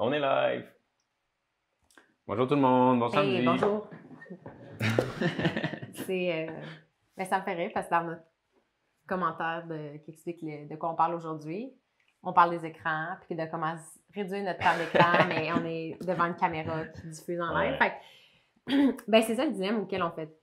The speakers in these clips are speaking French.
On est live! Bonjour tout le monde, bon samedi! Hey, bonjour! Ça me fait rire parce que dans notre commentaire qui explique de quoi on parle aujourd'hui, on parle des écrans, puis de comment réduire notre temps d'écran, mais on est devant une caméra qui diffuse en live. Fait que, c'est ça le dilemme auquel on fait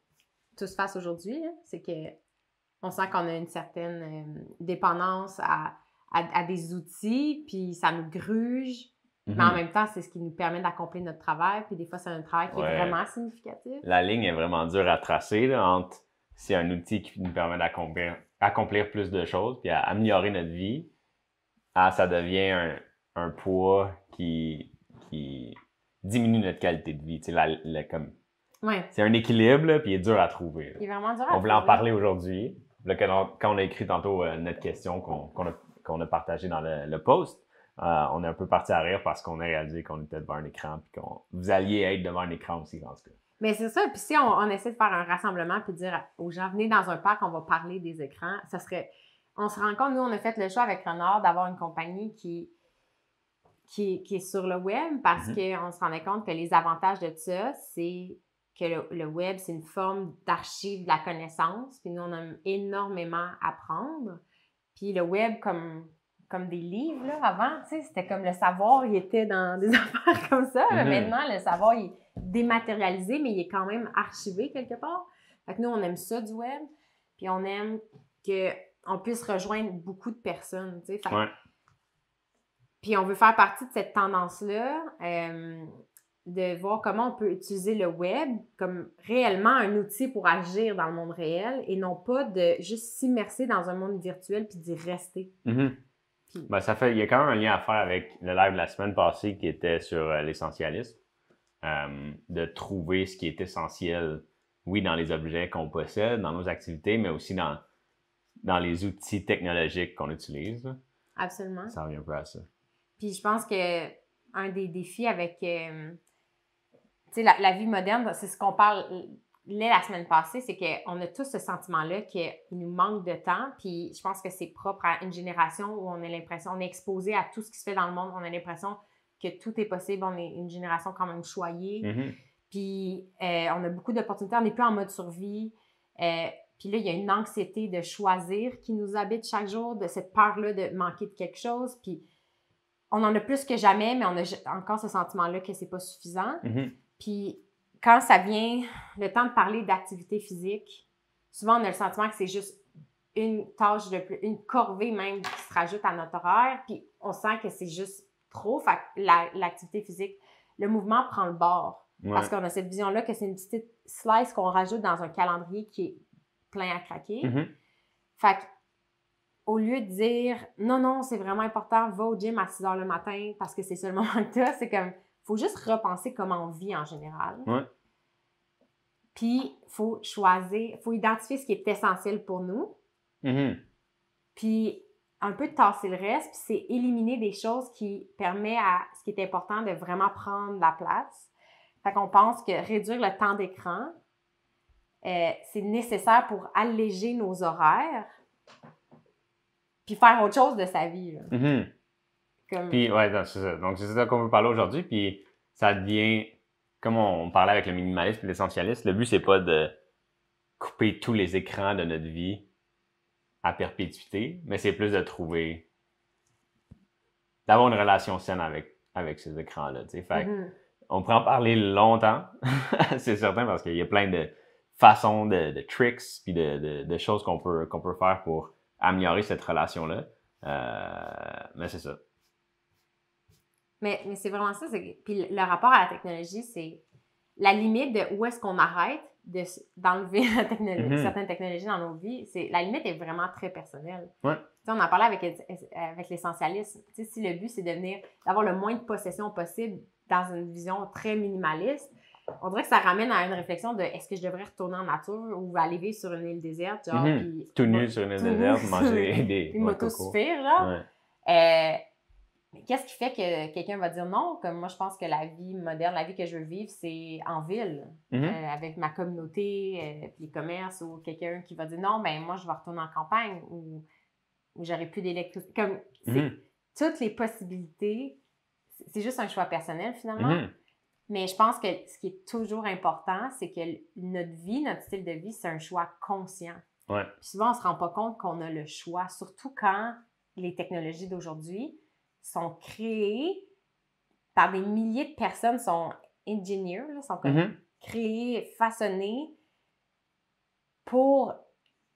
tous face aujourd'hui, hein, c'est qu'on sent qu'on a une certaine dépendance à des outils, puis ça nous gruge. Mais en même temps, c'est ce qui nous permet d'accomplir notre travail. Puis des fois, c'est un travail qui est vraiment significatif. La ligne est vraiment dure à tracer là, entre c'est un outil qui nous permet d'accomplir plus de choses puis à améliorer notre vie, ça devient un poids qui diminue notre qualité de vie. C'est un équilibre, là, puis il est dur à trouver. Là. Il est vraiment dur à trouver. On voulait en parler aujourd'hui. Là, quand on a écrit tantôt notre question qu'on a partagée dans le post, on est un peu parti à rire parce qu'on a réalisé qu'on était devant un écran puis vous alliez être devant un écran aussi, en tout cas. Mais c'est ça. Puis si on essaie de faire un rassemblement puis de dire aux gens, venez dans un parc, on va parler des écrans, ça serait... On se rend compte, nous, on a fait le choix avec Renard d'avoir une compagnie qui est sur le web parce qu'on se rendait compte que les avantages de ça, c'est que le web, c'est une forme d'archive de la connaissance. Puis nous, on aime énormément apprendre. Puis le web, comme des livres, là, avant, tu sais, c'était comme le savoir, il était dans des affaires comme ça. Mais maintenant, le savoir, il est dématérialisé, mais il est quand même archivé quelque part. Fait que nous, on aime ça du web. Puis on aime qu'on puisse rejoindre beaucoup de personnes, tu sais. Puis on veut faire partie de cette tendance-là, de voir comment on peut utiliser le web comme réellement un outil pour agir dans le monde réel et non pas de juste s'immerser dans un monde virtuel puis d'y rester. Il y a quand même un lien à faire avec le live de la semaine passée qui était sur l'essentialisme, de trouver ce qui est essentiel, oui, dans les objets qu'on possède, dans nos activités, mais aussi dans les outils technologiques qu'on utilise. Absolument. Ça revient un peu à ça. Puis je pense que un des défis avec la vie moderne, c'est ce qu'on parle la semaine passée, c'est qu'on a tous ce sentiment-là qu'il nous manque de temps. Puis je pense que c'est propre à une génération où on a l'impression, on est exposé à tout ce qui se fait dans le monde. On a l'impression que tout est possible. On est une génération quand même choyée. Puis on a beaucoup d'opportunités. On n'est plus en mode survie. Puis là, il y a une anxiété de choisir qui nous habite chaque jour, de cette peur-là de manquer de quelque chose. Puis on en a plus que jamais, mais on a encore ce sentiment-là que c'est pas suffisant. Puis quand ça vient le temps de parler d'activité physique, souvent on a le sentiment que c'est juste une tâche de plus, une corvée même qui se rajoute à notre horaire, puis on sent que c'est juste trop. Fait que l'activité physique, le mouvement prend le bord. Parce qu'on a cette vision-là que c'est une petite slice qu'on rajoute dans un calendrier qui est plein à craquer. Fait que au lieu de dire « Non, c'est vraiment important, va au gym à 6 heures le matin parce que c'est ça le moment que tu as », c'est comme, faut juste repenser comment on vit en général. Puis, faut choisir, faut identifier ce qui est essentiel pour nous. Puis, un peu tasser le reste, puis c'est éliminer des choses qui permettent à ce qui est important de vraiment prendre la place. Fait qu'on pense que réduire le temps d'écran, c'est nécessaire pour alléger nos horaires puis faire autre chose de sa vie. Puis, c'est ça. Donc, c'est ça qu'on veut parler aujourd'hui. Puis, ça devient, comme on parlait avec le minimalisme et l'essentialisme, le but, c'est pas de couper tous les écrans de notre vie à perpétuité, mais c'est plus d'avoir une relation saine avec ces écrans-là. Tu sais. Fait on pourrait en parler longtemps, c'est certain, parce qu'il y a plein de façons, de tricks, puis de choses qu'on peut faire pour améliorer cette relation-là. Mais c'est ça. Mais c'est vraiment ça. Puis le rapport à la technologie, c'est la limite de où est-ce qu'on arrête d'enlever certaines technologies dans nos vies. La limite est vraiment très personnelle. On en parlait avec l'essentialisme. Si le but, c'est d'avoir le moins de possessions possible dans une vision très minimaliste, on dirait que ça ramène à une réflexion de est-ce que je devrais retourner en nature ou aller vivre sur une île déserte, genre, puis tout nu sur une île déserte, manger des m'autosuffire, genre. Mais qu'est-ce qui fait que quelqu'un va dire non? Comme moi, je pense que la vie moderne, la vie que je veux vivre, c'est en ville, avec ma communauté, puis les commerces, ou quelqu'un qui va dire non, ben moi, je vais retourner en campagne ou j'aurai plus d'électricité. Comme toutes les possibilités, c'est juste un choix personnel, finalement. Mhm. Mais je pense que ce qui est toujours important, c'est que notre vie, notre style de vie, c'est un choix conscient. Ouais. Puis souvent, on ne se rend pas compte qu'on a le choix, surtout quand les technologies d'aujourd'hui sont créées par des milliers de personnes, sont ingénieurs, là, sont comme créées, façonnées pour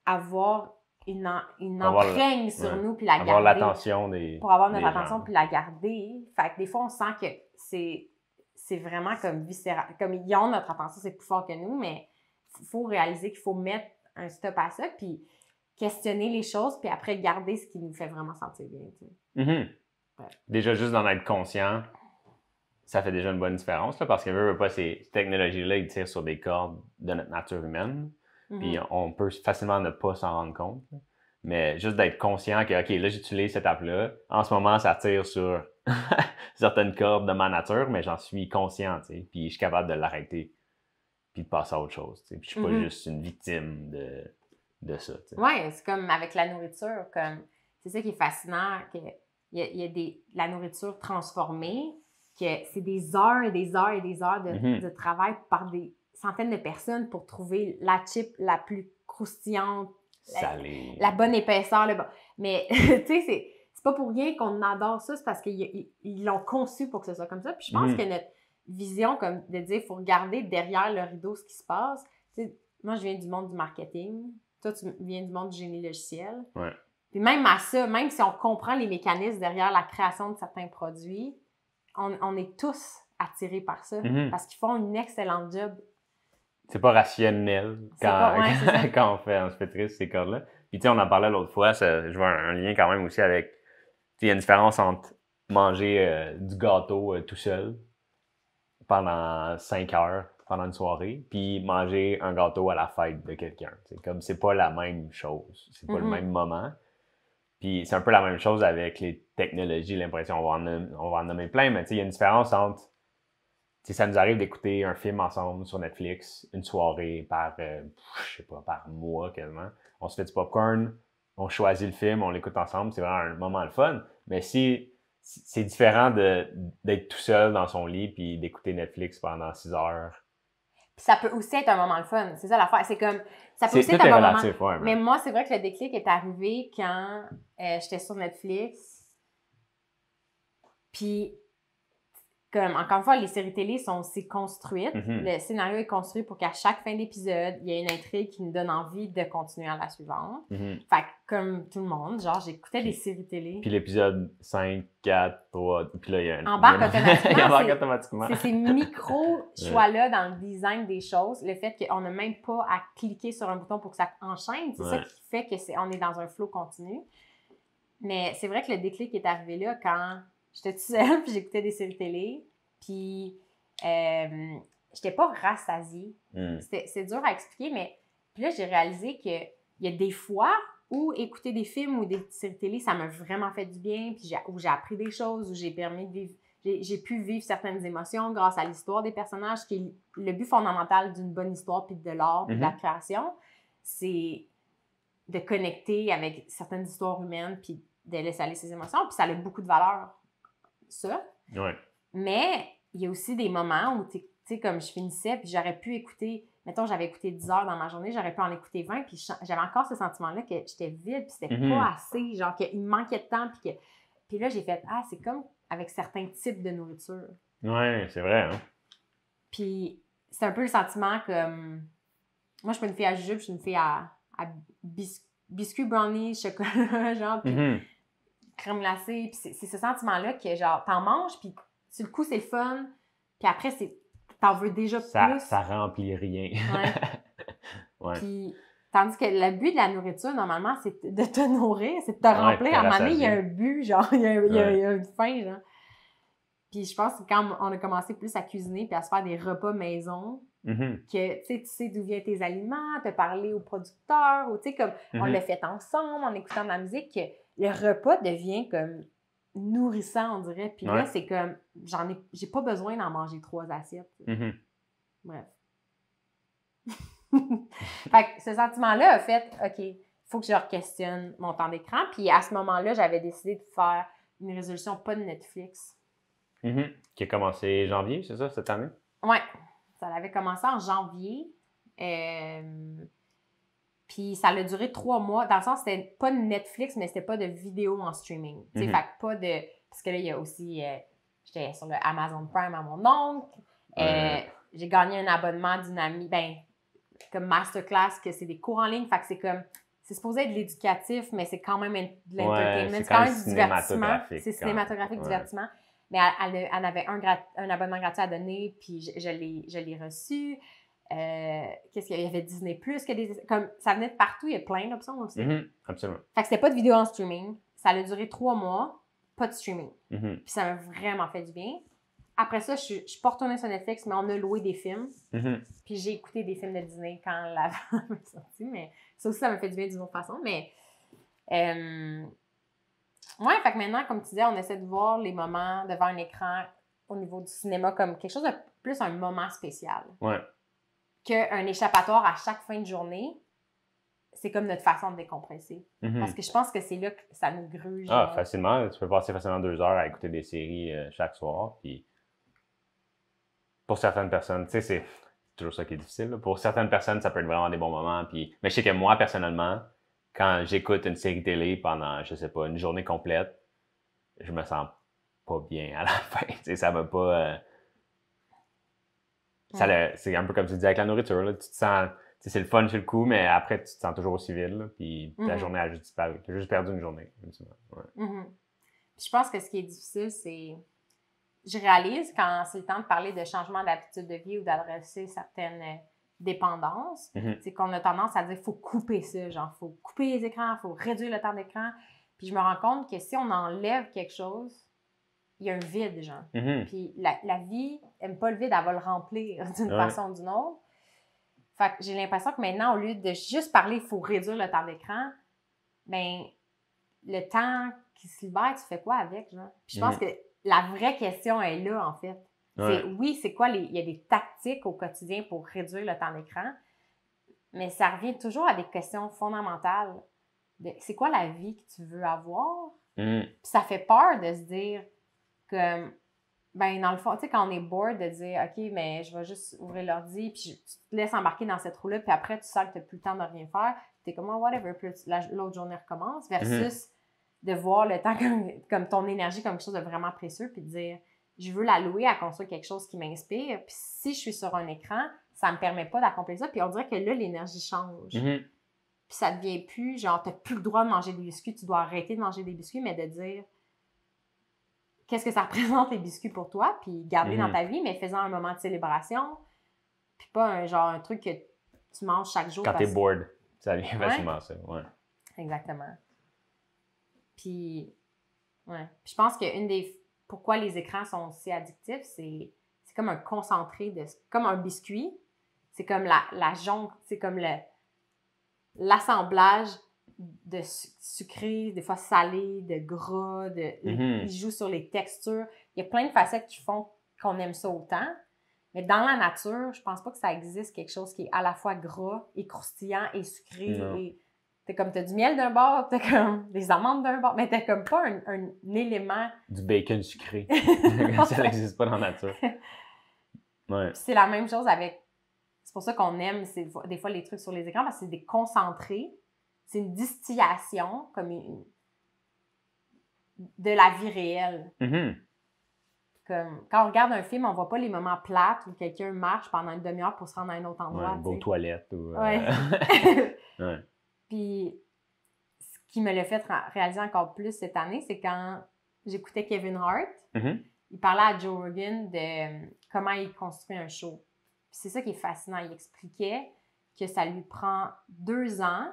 avoir une empreinte sur nous puis la garder. Avoir l'attention des pour avoir notre des attention gens. puis la garder. Fait que des fois, on sent que c'est vraiment comme viscéral. Comme ils ont notre attention, c'est plus fort que nous, mais il faut réaliser qu'il faut mettre un stop à ça puis questionner les choses puis après garder ce qui nous fait vraiment sentir bien. Tu sais. Ouais. Déjà, juste d'en être conscient, ça fait déjà une bonne différence là, parce que veut pas, ces technologies-là, ils tirent sur des cordes de notre nature humaine. Puis on peut facilement ne pas s'en rendre compte. Là. Mais juste d'être conscient que, OK, là, j'utilise cette app-là. En ce moment, ça tire sur certaines cordes de ma nature, mais j'en suis conscient, tu sais. Puis je suis capable de l'arrêter. Puis de passer à autre chose, tu sais. Puis je suis pas juste une victime de ça, tu sais. Ouais, c'est comme avec la nourriture. C'est ça qui est fascinant, que il y a la nourriture transformée, que c'est des heures et des heures et des heures de travail par des centaines de personnes pour trouver la chip la plus croustillante, la bonne épaisseur. Mais tu sais, c'est pas pour rien qu'on adore ça, c'est parce qu'ils l'ont conçu pour que ce soit comme ça. Puis je pense que notre vision, comme de dire, il faut regarder derrière le rideau ce qui se passe. Tu sais, moi, je viens du monde du marketing. Toi, tu viens du monde du génie logiciel. Ouais. Puis même à ça, même si on comprend les mécanismes derrière la création de certains produits, on est tous attirés par ça parce qu'ils font une excellente job. C'est pas rationnel quand on se fait triste ces cordes-là. Puis tu sais, on en parlait l'autre fois, je vois un lien quand même aussi avec, tu sais, il y a une différence entre manger du gâteau tout seul pendant 5 heures, pendant une soirée, puis manger un gâteau à la fête de quelqu'un. C'est comme, c'est pas la même chose, c'est pas le même moment. Puis c'est un peu la même chose avec les technologies, l'impression, on va en nommer plein, mais tu sais, il y a une différence entre, tu sais, ça nous arrive d'écouter un film ensemble sur Netflix, une soirée par, je sais pas, par mois quasiment. On se fait du popcorn, on choisit le film, on l'écoute ensemble, c'est vraiment un moment de fun. Mais si c'est différent d'être tout seul dans son lit puis d'écouter Netflix pendant 6 heures. Puis ça peut aussi être un moment de fun, c'est ça l'affaire. C'est comme, ça peut aussi tout être un moment. Relatif, ouais, mais moi, c'est vrai que le déclic est arrivé quand j'étais sur Netflix. Puis, comme, encore une fois, les séries télé sont aussi construites. Le scénario est construit pour qu'à chaque fin d'épisode, il y ait une intrigue qui nous donne envie de continuer à la suivante. Fait que, comme tout le monde, genre, j'écoutais des séries télé. Puis l'épisode 5, 4, 3, puis là, il y a un... Embarque automatiquement. C'est ces micro-choix-là dans le design des choses. Le fait qu'on n'a même pas à cliquer sur un bouton pour que ça enchaîne. C'est ça qui fait qu'on est dans un flow continu. Mais c'est vrai que le déclic est arrivé là quand... J'étais toute seule, puis j'écoutais des séries télé, puis j'étais pas rassasiée. C'est dur à expliquer, mais puis là, j'ai réalisé qu'il y a des fois où écouter des films ou des séries télé, ça m'a vraiment fait du bien, puis où j'ai appris des choses, où j'ai permis de vivre, j'ai pu vivre certaines émotions grâce à l'histoire des personnages, qui est le but fondamental d'une bonne histoire, puis de l'art, puis de la création, c'est de connecter avec certaines histoires humaines, puis de laisser aller ses émotions, puis ça a beaucoup de valeur. Ça. Ouais. Mais il y a aussi des moments où, tu sais, comme je finissais, puis j'aurais pu écouter, mettons, j'avais écouté 10 heures dans ma journée, j'aurais pu en écouter 20, puis j'avais encore ce sentiment-là que j'étais vide, puis c'était pas assez, genre qu'il me manquait de temps, puis là, j'ai fait, c'est comme avec certains types de nourriture. Ouais, c'est vrai, hein. Puis c'est un peu le sentiment comme, moi, je suis pas une fille à jujube, je suis une fille à biscuits, brownies, chocolat, genre, puis crème glacée, puis c'est ce sentiment-là que, genre, t'en manges, puis sur le coup, c'est le fun, puis après, t'en veux déjà plus. Ça remplit rien. Ouais. Puis, tandis que le but de la nourriture, normalement, c'est de te nourrir, c'est de te remplir. À un moment donné, il y a un but, genre, il y a une fin, genre. Puis je pense que quand on a commencé plus à cuisiner puis à se faire des repas maison, que tu sais d'où viennent tes aliments, te parler aux producteurs, ou tu sais, comme on l'a fait ensemble en écoutant de la musique, que le repas devient comme nourrissant, on dirait. Puis là, c'est comme, j'ai pas besoin d'en manger 3 assiettes. Bref. Fait que ce sentiment-là a fait, OK, il faut que je re-questionne mon temps d'écran. Puis à ce moment-là, j'avais décidé de faire une résolution pas de Netflix. Qui a commencé janvier, c'est ça, cette année? Ouais, ça avait commencé en janvier. Puis ça a duré 3 mois. Dans le sens, c'était pas de Netflix, mais c'était pas de vidéo en streaming. Tu sais, fait que pas de... Parce que là, il y a aussi... j'étais sur le Amazon Prime à mon oncle. J'ai gagné un abonnement d'une amie, comme Masterclass, que c'est des cours en ligne. Fait que c'est comme... C'est supposé être de l'éducatif, mais c'est quand même de l'entertainment. C'est quand même du divertissement. C'est cinématographique, divertissement. Mais elle avait un abonnement gratuit à donner, puis je l'ai reçu. Qu'est-ce qu'il y avait Disney+, comme ça venait de partout, il y a plein d'options aussi. Absolument. Fait que c'était pas de vidéo en streaming. Ça a duré 3 mois, pas de streaming. Puis ça m'a vraiment fait du bien. Après ça, je suis pas retournée sur Netflix, mais on a loué des films. Puis j'ai écouté des films de Disney quand la est sortie, mais ça aussi, ça m'a fait du bien d'une autre façon. Mais ouais, fait que maintenant, comme tu disais, on essaie de voir les moments devant un écran au niveau du cinéma comme quelque chose de plus un moment spécial. Ouais. Qu'un échappatoire à chaque fin de journée, c'est comme notre façon de décompresser. Parce que je pense que c'est là que ça nous gruge. Facilement. Tu peux passer facilement 2 heures à écouter des séries chaque soir. Puis pour certaines personnes, tu sais, c'est toujours ça qui est difficile. Là. Pour certaines personnes, ça peut être vraiment des bons moments. Puis... Mais je sais que moi, personnellement, quand j'écoute une série télé pendant, je sais pas, une journée complète, je me sens pas bien à la fin. Tu sais, ça va pas... c'est un peu comme tu disais avec la nourriture. Là, tu te sens... C'est le fun sur le coup, mais après, tu te sens toujours aussi vide. Là, puis ta journée a juste disparu. Tu as juste perdu une journée. Ouais. Puis je pense que ce qui est difficile, c'est... Je réalise quand c'est le temps de parler de changement d'habitude de vie ou d'adresser certaines dépendances, c'est qu'on a tendance à dire qu'il faut couper ça, genre, il faut couper les écrans, il faut réduire le temps d'écran. Puis je me rends compte que si on enlève quelque chose, il y a un vide, genre. Puis la vie n'aime pas le vide, elle va le remplir d'une façon ou d'une autre. Fait que j'ai l'impression que maintenant, au lieu de juste parler, il faut réduire le temps d'écran, ben le temps qui se libère, tu fais quoi avec, genre? Puis je pense que la vraie question est là, en fait. C'est quoi il y a des tactiques au quotidien pour réduire le temps d'écran, mais ça revient toujours à des questions fondamentales. C'est quoi la vie que tu veux avoir? Puis ça fait peur de se dire que, dans le fond, tu sais, quand on est bored, de dire, OK, mais je vais juste ouvrir l'ordi, puis tu te laisses embarquer dans cette roue-là, puis après, tu sens que tu n'as plus le temps de rien faire, puis t'es comme, whatever, puis l'autre journée recommence, versus de voir le temps comme ton énergie comme quelque chose de vraiment précieux, puis de dire, je veux la louer à construire quelque chose qui m'inspire, puis si je suis sur un écran, ça me permet pas d'accomplir ça, puis on dirait que là, l'énergie change. Puis ça devient plus, genre, t'as plus le droit de manger des biscuits, tu dois arrêter de manger des biscuits, mais de dire, qu'est-ce que ça représente les biscuits pour toi, puis garder dans ta vie, mais faisant un moment de célébration, puis pas un truc que tu manges chaque jour. Quand t'es bored, ça vient facilement, ça. Ouais. Exactement. Puis je pense pourquoi les écrans sont aussi addictifs, c'est comme un concentré comme un biscuit. C'est comme la jonque, c'est comme l'assemblage de sucré, des fois salé, de gras, ils jouent sur les textures. Il y a plein de facettes qui font qu'on aime ça autant. Mais dans la nature, je pense pas que ça existe quelque chose qui est à la fois gras et croustillant et sucré. T'as du miel d'un bord, t'as comme des amandes d'un bord, mais t'as comme pas un élément... Du bacon sucré. Ça n'existe pas dans la nature. Ouais. C'est la même chose avec... C'est pour ça qu'on aime des fois les trucs sur les écrans, parce que c'est des concentrés. C'est une distillation comme de la vie réelle. Comme, quand on regarde un film, on voit pas les moments plates où quelqu'un marche pendant une demi-heure pour se rendre à un autre endroit. Une toilette. Puis, ce qui me l'a fait réaliser encore plus cette année, c'est quand j'écoutais Kevin Hart. Il parlait à Joe Rogan de comment il construit un show. Puis c'est ça qui est fascinant. Il expliquait que ça lui prend 2 ans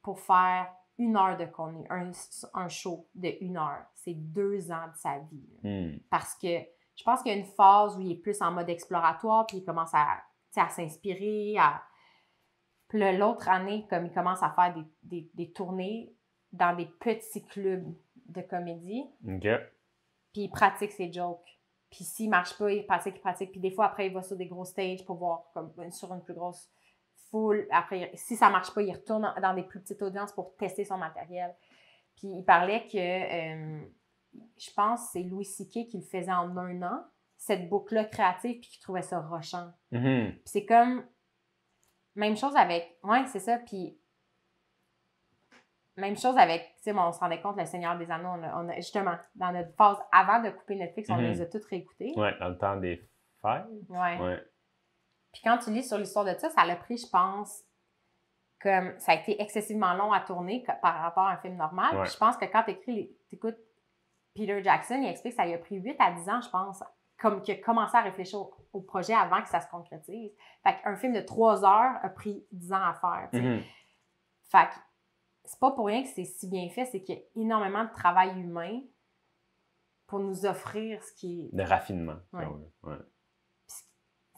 pour faire 1 heure de contenu, un show de 1 heure. C'est 2 ans de sa vie. Parce que je pense qu'il y a une phase où il est plus en mode exploratoire, puis il commence à s'inspirer. Puis l'autre année, comme il commence à faire des tournées dans des petits clubs de comédie, puis il pratique ses jokes. Puis s'il marche pas, il pratique. Puis des fois, après, il va sur des gros stages pour voir comme sur une plus grosse foule. Après, si ça marche pas, il retourne dans des plus petites audiences pour tester son matériel. Puis il parlait que je pense que c'est Louis C.K. qui le faisait en 1 an, cette boucle-là créative, puis qui trouvait ça rushant. Puis c'est comme, même chose avec, ouais, c'est ça, puis même chose avec, tu sais, on se rendait compte, Le Seigneur des Anneaux, on a justement, dans notre phase avant de couper Netflix, on les a toutes réécoutés. Ouais, dans le temps des fêtes. Ouais. Puis quand tu lis sur l'histoire de ça l'a pris, je pense, comme ça a été excessivement long à tourner par rapport à un film normal. Puis je pense que quand t'écoutes Peter Jackson, il explique que ça lui a pris 8 à 10 ans, je pense, comme qu'il a commencé à réfléchir au projet avant que ça se concrétise. Fait qu'un film de 3 heures a pris 10 ans à faire, tu sais. Fait que c'est pas pour rien que c'est si bien fait, c'est qu'il y a énormément de travail humain pour nous offrir ce qui est... De raffinement. Ouais.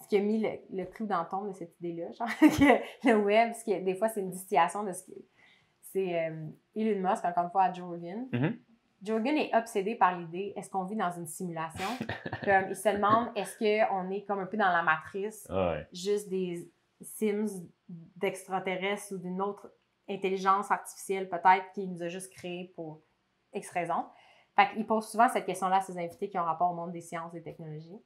Ce qui a mis le clou dans le tombe de cette idée-là, genre que le web, des fois, c'est une distillation de ce qui... C'est Elon Musk, encore une fois, à Joe Rogan. Joe Rogan est obsédé par l'idée, est-ce qu'on vit dans une simulation? Comme, il se demande, est-ce qu'on est comme un peu dans la matrice, juste des Sims d'extraterrestres ou d'une autre intelligence artificielle peut-être qui nous a juste créés pour X raisons. Fait qu'il pose souvent cette question-là à ses invités qui ont rapport au monde des sciences et technologies.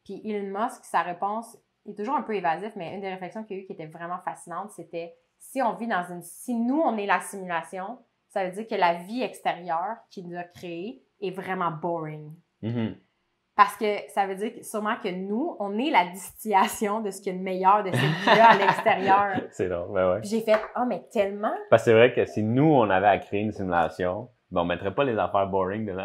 Puis Elon Musk, sa réponse est toujours un peu évasif, mais une des réflexions qu'il y a eu qui était vraiment fascinante, c'était si nous, on est la simulation, ça veut dire que la vie extérieure qu'il nous a créée est vraiment boring. Parce que ça veut dire sûrement que nous, on est la distillation de ce qu'il y a de meilleur de cette vie-là à l'extérieur. C'est drôle, ouais. Puis j'ai fait, mais tellement! Parce que c'est vrai que si nous, on avait à créer une simulation, on mettrait pas les affaires boring dedans.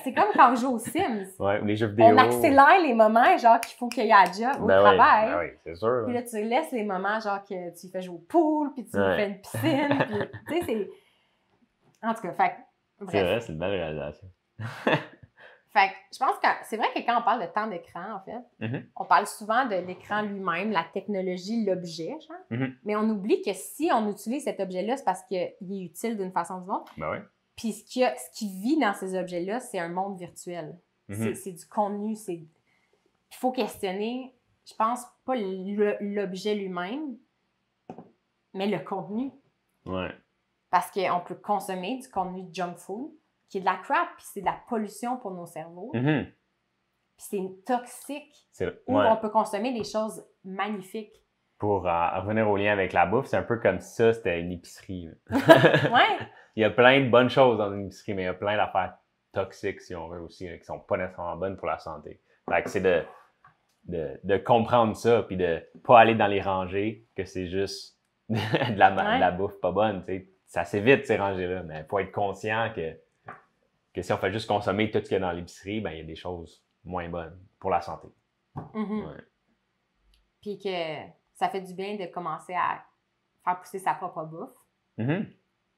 C'est comme quand on joue aux Sims. Ouais, ou les jeux vidéo. On accélère les moments, genre, qu'il faut qu'il y ait à job, au travail. Oui, c'est sûr. Puis là, tu laisses les moments, genre, que tu fais jouer au pool, puis tu fais une piscine, puis, tu sais, c'est... En tout cas, bref. C'est vrai, c'est une belle réalisation. Fait que je pense que c'est vrai que quand on parle de temps d'écran, en fait, on parle souvent de l'écran lui-même, la technologie, l'objet, genre. Mais on oublie que si on utilise cet objet-là, c'est parce qu'il est utile d'une façon ou d'une autre. Puis ce qui vit dans ces objets-là, c'est un monde virtuel. C'est du contenu. Il faut questionner, je pense, pas l'objet lui-même, mais le contenu. Parce qu'on peut consommer du contenu junk food, qui est de la crap, puis c'est de la pollution pour nos cerveaux. Puis c'est toxique. Ou on peut consommer des choses magnifiques. Pour revenir au lien avec la bouffe, c'est un peu comme si ça, c'était une épicerie. Il y a plein de bonnes choses dans une épicerie, mais il y a plein d'affaires toxiques, si on veut aussi, qui sont pas nécessairement bonnes pour la santé. Fait que c'est de comprendre ça, puis de pas aller dans les rangées, que c'est juste de la bouffe pas bonne. T'sais. Ça s'évite, ces rangées-là, mais il faut être conscient que si on fait juste consommer tout ce qu'il y a dans l'épicerie, ben il y a des choses moins bonnes pour la santé. Puis que ça fait du bien de commencer à faire pousser sa propre bouffe.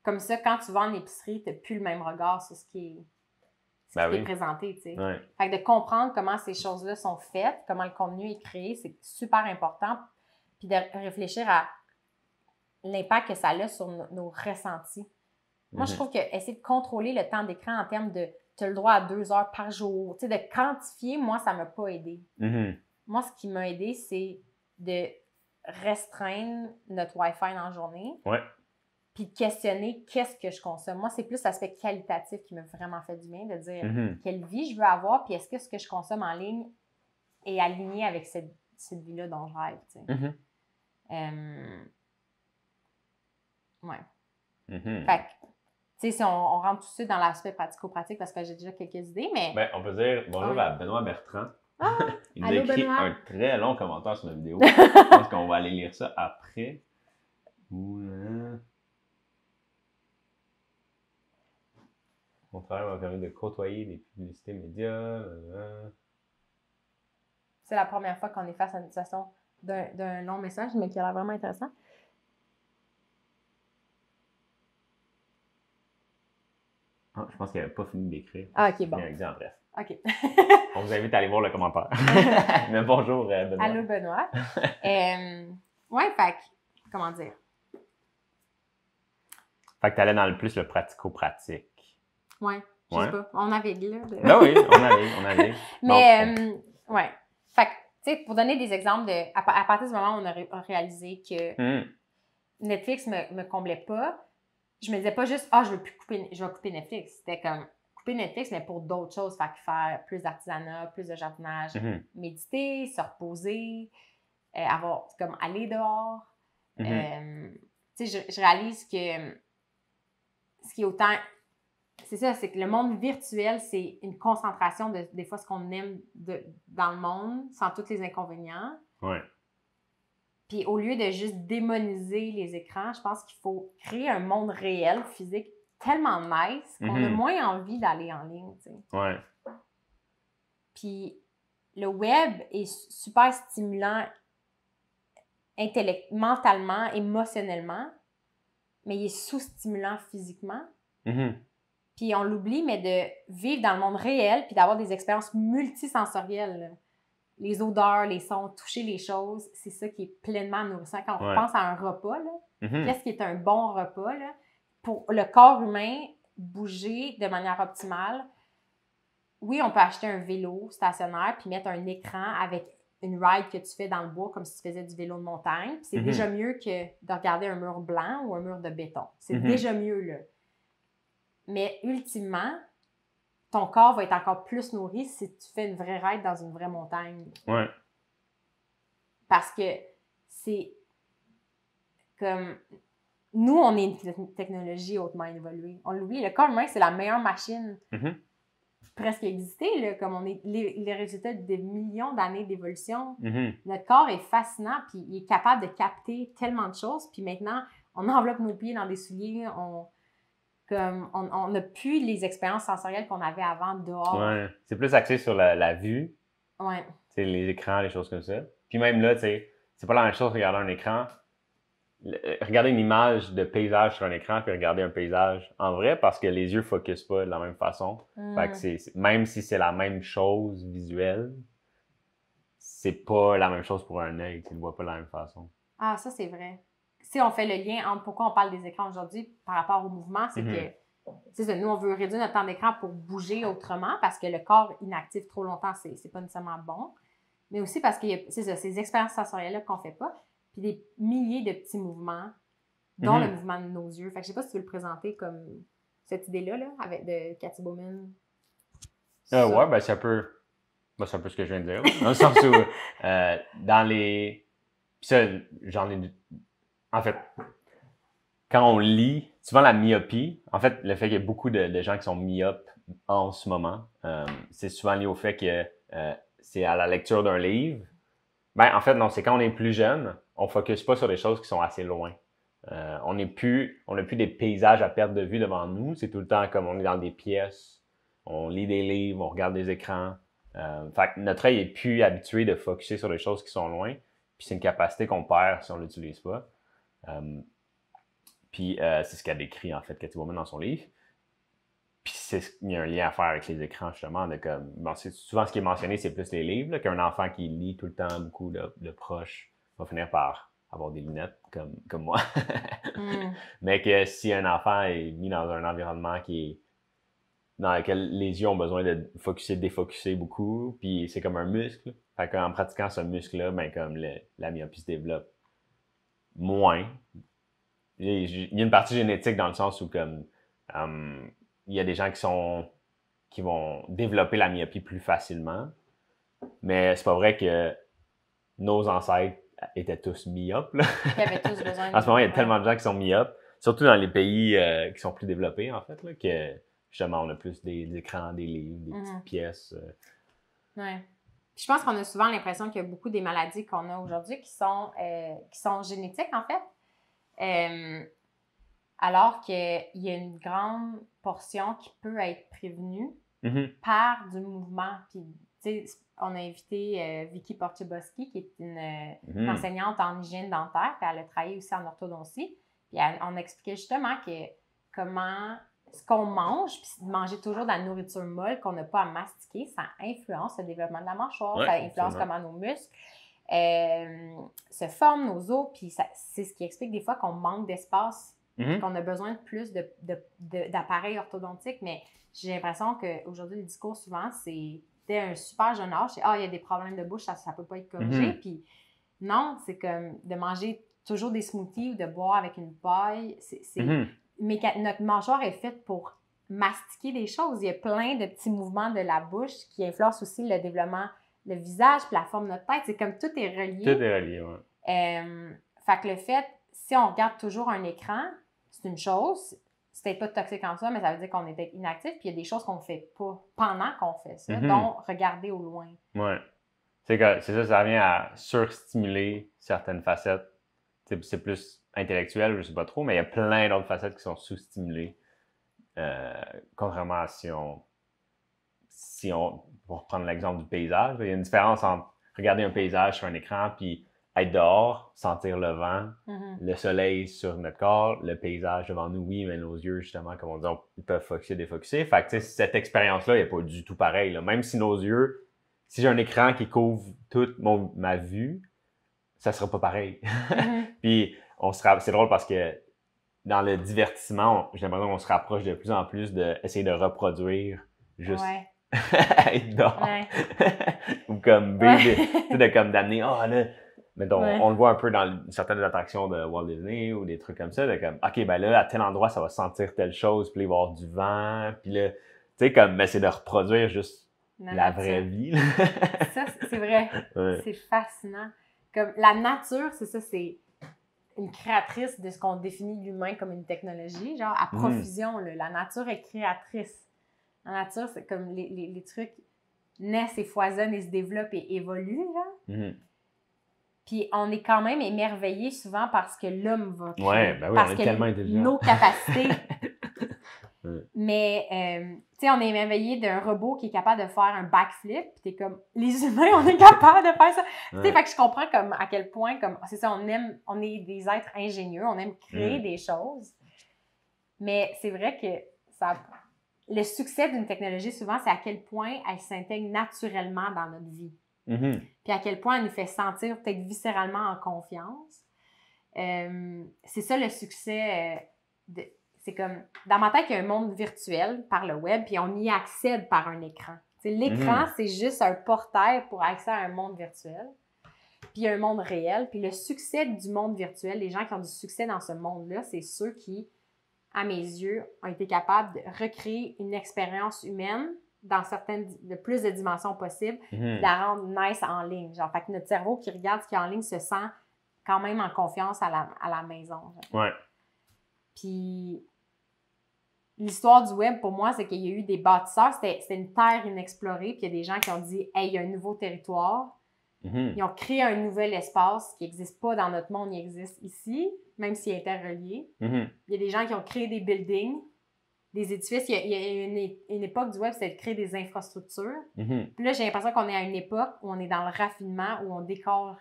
Comme ça, quand tu vas en épicerie, tu n'as plus le même regard sur ce qui est présenté, tu sais. Fait que de comprendre comment ces choses-là sont faites, comment le contenu est créé, c'est super important. Puis de réfléchir à l'impact que ça a sur nos ressentis. Moi, je trouve que essayer de contrôler le temps d'écran en termes de tu as le droit à 2 heures par jour, tu sais, de quantifier, moi, ça ne m'a pas aidé. Moi, ce qui m'a aidé, c'est de restreindre notre Wi-Fi dans la journée. Puis de questionner qu'est-ce que je consomme. Moi, c'est plus l'aspect qualitatif qui m'a vraiment fait du bien, de dire quelle vie je veux avoir, puis est-ce que ce que je consomme en ligne est aligné avec cette vie-là dont je rêve, tu sais. Fait que, tu sais, si on rentre tout de suite dans l'aspect pratico-pratique, parce que j'ai déjà quelques idées, mais... Ben, on peut dire bonjour à Benoît Bertrand. Il nous a Allô, écrit Benoît. un très long commentaire sur la vidéo. Je pense qu'on va aller lire ça après. Mon travail m'a permis de côtoyer des publicités médias. C'est la première fois qu'on est face à une situation d'un long message, mais qui a l'air vraiment intéressant. Je pense qu'elle n'avait pas fini d'écrire. OK, bon. Elle dit en bref. OK. On vous invite à aller voir le commentaire. Mais bonjour, Benoît. Allô, Benoît. Fait que, comment dire? Fait que tu allais dans le plus le pratico-pratique. Je sais pas. On avait dit là. Ben oui, on avait. Mais, Fait que, tu sais, pour donner des exemples à partir du moment où on a réalisé que Netflix me comblait pas, je me disais pas juste, je vais couper Netflix. C'était comme, couper Netflix, mais pour d'autres choses. Fait que faire plus d'artisanat, plus de jardinage, méditer, se reposer, comme aller dehors. Tu sais, je réalise que ce qui est autant... C'est ça, c'est que le monde virtuel, c'est une concentration de des fois ce qu'on aime dans le monde, sans tous les inconvénients. Ouais. Puis au lieu de juste démoniser les écrans, je pense qu'il faut créer un monde réel, physique, tellement nice qu'on a moins envie d'aller en ligne, tu sais. Ouais. Puis le web est super stimulant mentalement, émotionnellement, mais il est sous-stimulant physiquement. Puis on l'oublie, mais de vivre dans le monde réel puis d'avoir des expériences multisensorielles, là. Les odeurs, les sons, toucher les choses, c'est ça qui est pleinement nourrissant. Quand on pense à un repas, là, qu'est-ce qui est un bon repas? Là? Pour le corps humain, bouger de manière optimale, oui, on peut acheter un vélo stationnaire puis mettre un écran avec une ride que tu fais dans le bois comme si tu faisais du vélo de montagne. Puis c'est déjà mieux que de regarder un mur blanc ou un mur de béton. C'est déjà mieux, là. Mais ultimement, ton corps va être encore plus nourri si tu fais une vraie ride dans une vraie montagne. Ouais. Parce que c'est comme... Nous, on est une technologie hautement évoluée. On l'oublie. Le corps humain, c'est la meilleure machine presque existée, là, comme on est les résultats de millions d'années d'évolution. Notre corps est fascinant, puis il est capable de capter tellement de choses. Puis maintenant, on enveloppe nos pieds dans des souliers, on n'a plus les expériences sensorielles qu'on avait avant dehors. Ouais. C'est plus axé sur la vue. Ouais. C'est les écrans, les choses comme ça. Puis même là, tu sais, c'est pas la même chose de regarder un écran. Regarder une image de paysage sur un écran puis regarder un paysage en vrai parce que les yeux ne focusent pas de la même façon. Fait que même si c'est la même chose visuelle, c'est pas la même chose pour un œil. Tu ne le vois pas de la même façon. Ah, ça, c'est vrai. Si on fait le lien entre pourquoi on parle des écrans aujourd'hui par rapport au mouvement, c'est que c'est ça, nous, on veut réduire notre temps d'écran pour bouger autrement parce que le corps inactif trop longtemps, c'est pas nécessairement bon. Mais aussi parce que c'est ça, ces expériences sensorielles-là qu'on fait pas, puis des milliers de petits mouvements, dont le mouvement de nos yeux. Fait que je sais pas si tu veux le présenter comme cette idée-là, là, de Cathy Bowman. Ouais, ben c'est un peu ce que je viens de dire. Dans le sens où, dans les... Puis ça, j'en ai... En fait, quand on lit, souvent la myopie, en fait, le fait qu'il y a beaucoup de gens qui sont myopes en ce moment, c'est souvent lié au fait que c'est à la lecture d'un livre. Ben, en fait, non, c'est quand on est plus jeune, on ne focus pas sur des choses qui sont assez loin. On n'a plus des paysages à perte de vue devant nous. C'est tout le temps comme on est dans des pièces, on lit des livres, on regarde des écrans. Fait que notre œil est plus habitué de focuser sur des choses qui sont loin. Puis c'est une capacité qu'on perd si on ne l'utilise pas. Puis c'est ce qu'elle décrit en fait Cathy Bowman dans son livre. Puis il y a un lien à faire avec les écrans justement. C'est souvent ce qui est mentionné, c'est plus les livres, là, qu'un enfant qui lit tout le temps beaucoup de proches va finir par avoir des lunettes comme moi. Mais que si un enfant est mis dans un environnement dans lequel les yeux ont besoin de focuser, défocuser beaucoup, puis c'est comme un muscle. Fait qu'en pratiquant ce muscle-là, ben comme la myopie se développe moins. Il y a une partie génétique dans le sens où comme il y a des gens qui vont développer la myopie plus facilement. Mais c'est pas vrai que nos ancêtres étaient tous myopes. Là. Ils avaient tous besoin de... En ce moment, il y a tellement de gens qui sont myopes, surtout dans les pays qui sont plus développés, en fait, là, que justement, on a plus des écrans, des livres, des petites pièces. Ouais. Je pense qu'on a souvent l'impression qu'il y a beaucoup des maladies qu'on a aujourd'hui qui sont génétiques, en fait. Alors qu'il y a une grande portion qui peut être prévenue par du mouvement. Puis, tu sais, on a invité Vicky Porcheboski, qui est une enseignante en hygiène dentaire, puis elle a travaillé aussi en orthodontie. Puis on expliquait justement que comment ce qu'on mange, puis manger toujours de la nourriture molle qu'on n'a pas à mastiquer, ça influence le développement de la mâchoire, ça influence comment nos muscles se forment, nos os, puis c'est ce qui explique des fois qu'on manque d'espace, qu'on a besoin de plus d'appareils orthodontiques, mais j'ai l'impression qu'aujourd'hui, le discours souvent, c'est dès un super jeune âge, c'est « Ah, il y a des problèmes de bouche, ça ne peut pas être corrigé. Puis non, c'est comme de manger toujours des smoothies ou de boire avec une paille. Mais notre mâchoire est faite pour mastiquer des choses. Il y a plein de petits mouvements de la bouche qui influencent aussi le développement, le visage puis la forme de notre tête. C'est comme tout est relié. Tout est relié, ouais. Fait que le fait, si on regarde toujours un écran, c'est une chose. C'est peut-être pas toxique en soi, mais ça veut dire qu'on est inactif. Puis il y a des choses qu'on fait pas pendant qu'on fait ça. Donc, regarder au loin. Ouais. C'est ça, ça revient à surstimuler certaines facettes. C'est plus intellectuel, je sais pas trop, mais il y a plein d'autres facettes qui sont sous-stimulées. Contrairement à si on pour reprendre l'exemple du paysage, il y a une différence entre regarder un paysage sur un écran puis être dehors, sentir le vent, le soleil sur notre corps, le paysage devant nous, oui, mais nos yeux, justement, comme on dit, ils peuvent focusser, défocusser. Fait que, cette expérience-là, elle n'est pas du tout pareille, là. Même si nos yeux, si j'ai un écran qui couvre toute ma vue, ça sera pas pareil. Puis, c'est drôle parce que dans le divertissement, j'ai l'impression qu'on se rapproche de plus en plus d'essayer de reproduire juste être dehors. Ou comme comme d'amener, là, mettons, on le voit un peu dans certaines attractions de Walt Disney ou des trucs comme ça, de comme, OK, ben là, à tel endroit, ça va sentir telle chose, puis il va y avoir du vent, puis là, tu sais, comme, c'est de reproduire juste la vraie vie. Ça, c'est vrai. Ouais. C'est fascinant. Comme, la nature, c'est ça, c'est une créatrice de ce qu'on définit l'humain comme une technologie, genre à profusion, là. La nature est créatrice. La nature, c'est comme les trucs naissent et foisonnent et se développent et évoluent, là. Puis on est quand même émerveillé souvent parce que l'homme va créer. Ouais, ben oui, parce on est que tellement intelligent. Nos capacités. Mais, tu sais, on est émerveillé d'un robot qui est capable de faire un backflip. Puis t'es comme, les humains, on est capable de faire ça. Tu sais, fait que je comprends comme à quel point, comme, c'est ça, on est des êtres ingénieux, on aime créer des choses. Mais c'est vrai que le succès d'une technologie, souvent, c'est à quel point elle s'intègre naturellement dans notre vie. Puis à quel point elle nous fait sentir peut-être viscéralement en confiance. C'est ça le succès. C'est comme, dans ma tête, il y a un monde virtuel par le web, puis on y accède par un écran. L'écran, c'est juste un portail pour accéder à un monde virtuel. Puis il y a un monde réel. Puis le succès du monde virtuel, les gens qui ont du succès dans ce monde-là, c'est ceux qui, à mes yeux, ont été capables de recréer une expérience humaine dans de plus de dimensions possibles, de la rendre nice en ligne. Genre, fait que notre cerveau qui regarde ce qui est en ligne se sent quand même en confiance à la maison. Genre. Ouais. Puis l'histoire du web, pour moi, c'est qu'il y a eu des bâtisseurs. C'était une terre inexplorée. Puis il y a des gens qui ont dit « Hey, il y a un nouveau territoire. » Ils ont créé un nouvel espace qui n'existe pas dans notre monde, il existe ici, même s'il est interrelié. Il y a des gens qui ont créé des buildings, des édifices. Il y a une époque du web, c'est de créer des infrastructures. Puis là, j'ai l'impression qu'on est à une époque où on est dans le raffinement, où on décore,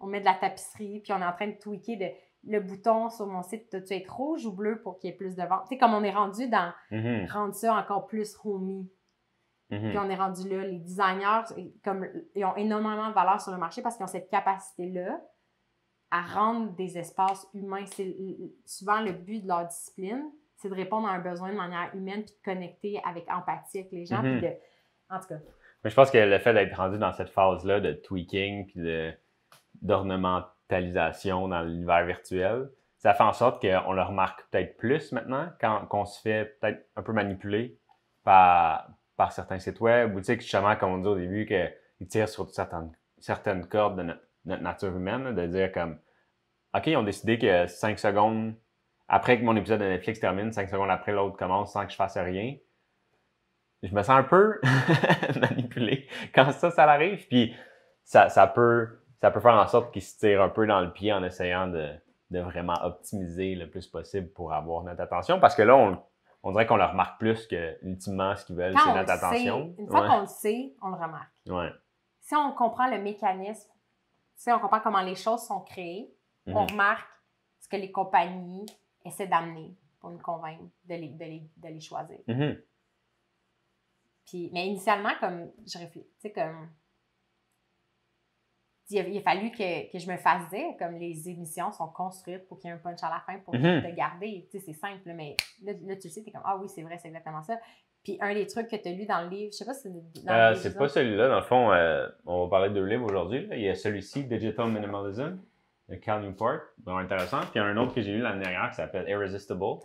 on met de la tapisserie, puis on est en train de tweaker le bouton sur mon site, doit-tu être rouge ou bleu pour qu'il y ait plus de ventes? Tu sais, comme on est rendu dans rendre ça encore plus homey. Puis on est rendu là. Les designers, comme, ils ont énormément de valeur sur le marché parce qu'ils ont cette capacité-là à rendre des espaces humains. C'est souvent le but de leur discipline, c'est de répondre à un besoin de manière humaine puis de connecter avec empathie avec les gens. Puis en tout cas. Mais je pense que le fait d'être rendu dans cette phase-là de tweaking puis d'ornementalisation dans l'univers virtuel, ça fait en sorte qu'on le remarque peut-être plus maintenant quand on se fait peut-être un peu manipuler par certains sites web, ou tu sais, justement, comme on dit au début, qu'ils tirent sur certaines cordes de notre nature humaine, là, de dire comme, OK, ils ont décidé que 5 secondes après que mon épisode de Netflix termine, 5 secondes après l'autre commence sans que je fasse rien. Je me sens un peu manipulé quand ça arrive, puis ça peut faire en sorte qu'ils se tirent un peu dans le pied en essayant de vraiment optimiser le plus possible pour avoir notre attention, parce que là, on dirait qu'on le remarque plus que, ultimement, ce qu'ils veulent, c'est notre attention. Une fois qu'on le sait, on le remarque. Ouais. Si on comprend le mécanisme, si on comprend comment les choses sont créées, on remarque ce que les compagnies essaient d'amener pour nous convaincre de les choisir. Puis, mais initialement, comme je réfléchis, tu sais, comme il a fallu que je me fasse dire, comme les émissions sont construites pour qu'il y ait un punch à la fin pour te garder. Tu sais, c'est simple, mais là, tu le sais, t'es comme, ah oui, c'est vrai, c'est exactement ça. Puis un des trucs que tu as lu dans le livre, je sais pas si c'est dans le livre. C'est pas celui-là, dans le fond, on va parler de deux livres aujourd'hui. Il y a celui-ci, Digital Minimalism, de Cal Newport, vraiment intéressant. Puis il y en a un autre que j'ai lu l'année dernière qui s'appelle Irresistible,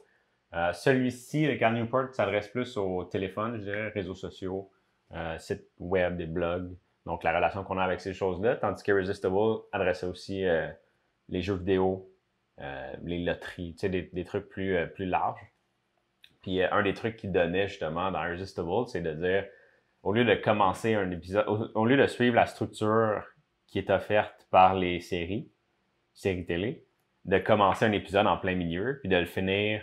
Celui-ci, le Cal Newport, s'adresse plus au téléphone, je dirais, réseaux sociaux, sites web, des blogs. Donc, la relation qu'on a avec ces choses-là. Tandis que Resistible adressait aussi les jeux vidéo, les loteries, tu sais, des trucs plus larges. Puis, un des trucs qu'il donnait justement dans Irresistible, c'est de dire, au lieu de commencer un épisode, au lieu de suivre la structure qui est offerte par les séries télé, de commencer un épisode en plein milieu, puis de le finir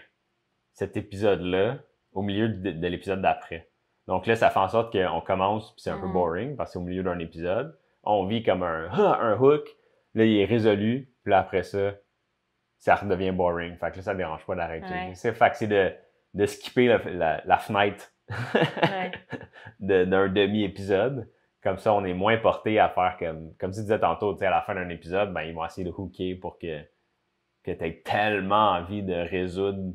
cet épisode-là au milieu de l'épisode d'après. Donc là, ça fait en sorte qu'on commence, puis c'est un peu boring, parce que c'est au milieu d'un épisode. On vit comme un hook, là, il est résolu, puis là, après ça redevient boring. Fait que là, ça ne dérange pas d'arrêter. Ouais. Fait que c'est de skipper la fenêtre Ouais. d'un demi-épisode. Comme ça, on est moins porté à faire comme tu disais tantôt, tu sais, à la fin d'un épisode, ben, ils vont essayer de hooker pour que tu aies tellement envie de résoudre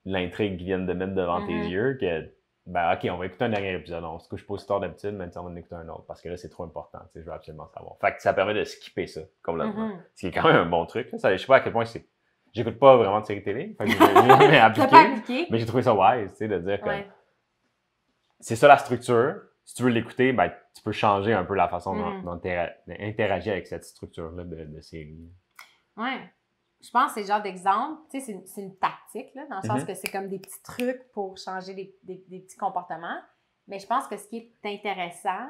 l'intrigue qu'ils viennent de mettre devant tes yeux que, ben, OK, on va écouter un dernier épisode. On se couche pas aussi tard d'habitude, mais on va en écouter un autre parce que là, c'est trop important. Tu sais, je veux absolument savoir. Fait que ça permet de skipper ça complètement. Ce qui est quand même un bon truc. Ça, je sais pas à quel point c'est. J'écoute pas vraiment de séries télé. Fait que j'ai appliqué. Mais j'ai trouvé ça wise, tu sais, de dire que c'est ça la structure. Si tu veux l'écouter, ben, tu peux changer un peu la façon dont tu interagis avec cette structure-là de série. Ouais. Je pense que c'est le genre d'exemple, tu sais, c'est une tactique, là, dans le sens que c'est comme des petits trucs pour changer des petits comportements. Mais je pense que ce qui est intéressant,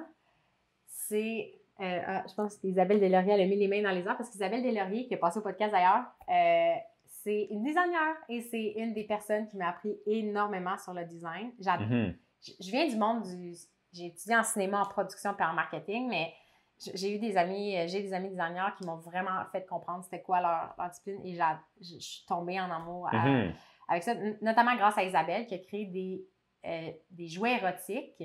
c'est, je pense qu'Isabelle Deslauriers, elle a mis les mains dans les airs, parce qu'Isabelle Deslauriers, qui est passée au podcast d'ailleurs, c'est une designer et c'est une des personnes qui m'a appris énormément sur le design. Je viens du monde j'ai étudié en cinéma, en production et en marketing, mais j'ai des amis designers qui m'ont vraiment fait comprendre c'était quoi leur discipline et je suis tombée en amour avec ça, notamment grâce à Isabelle qui a créé des jouets érotiques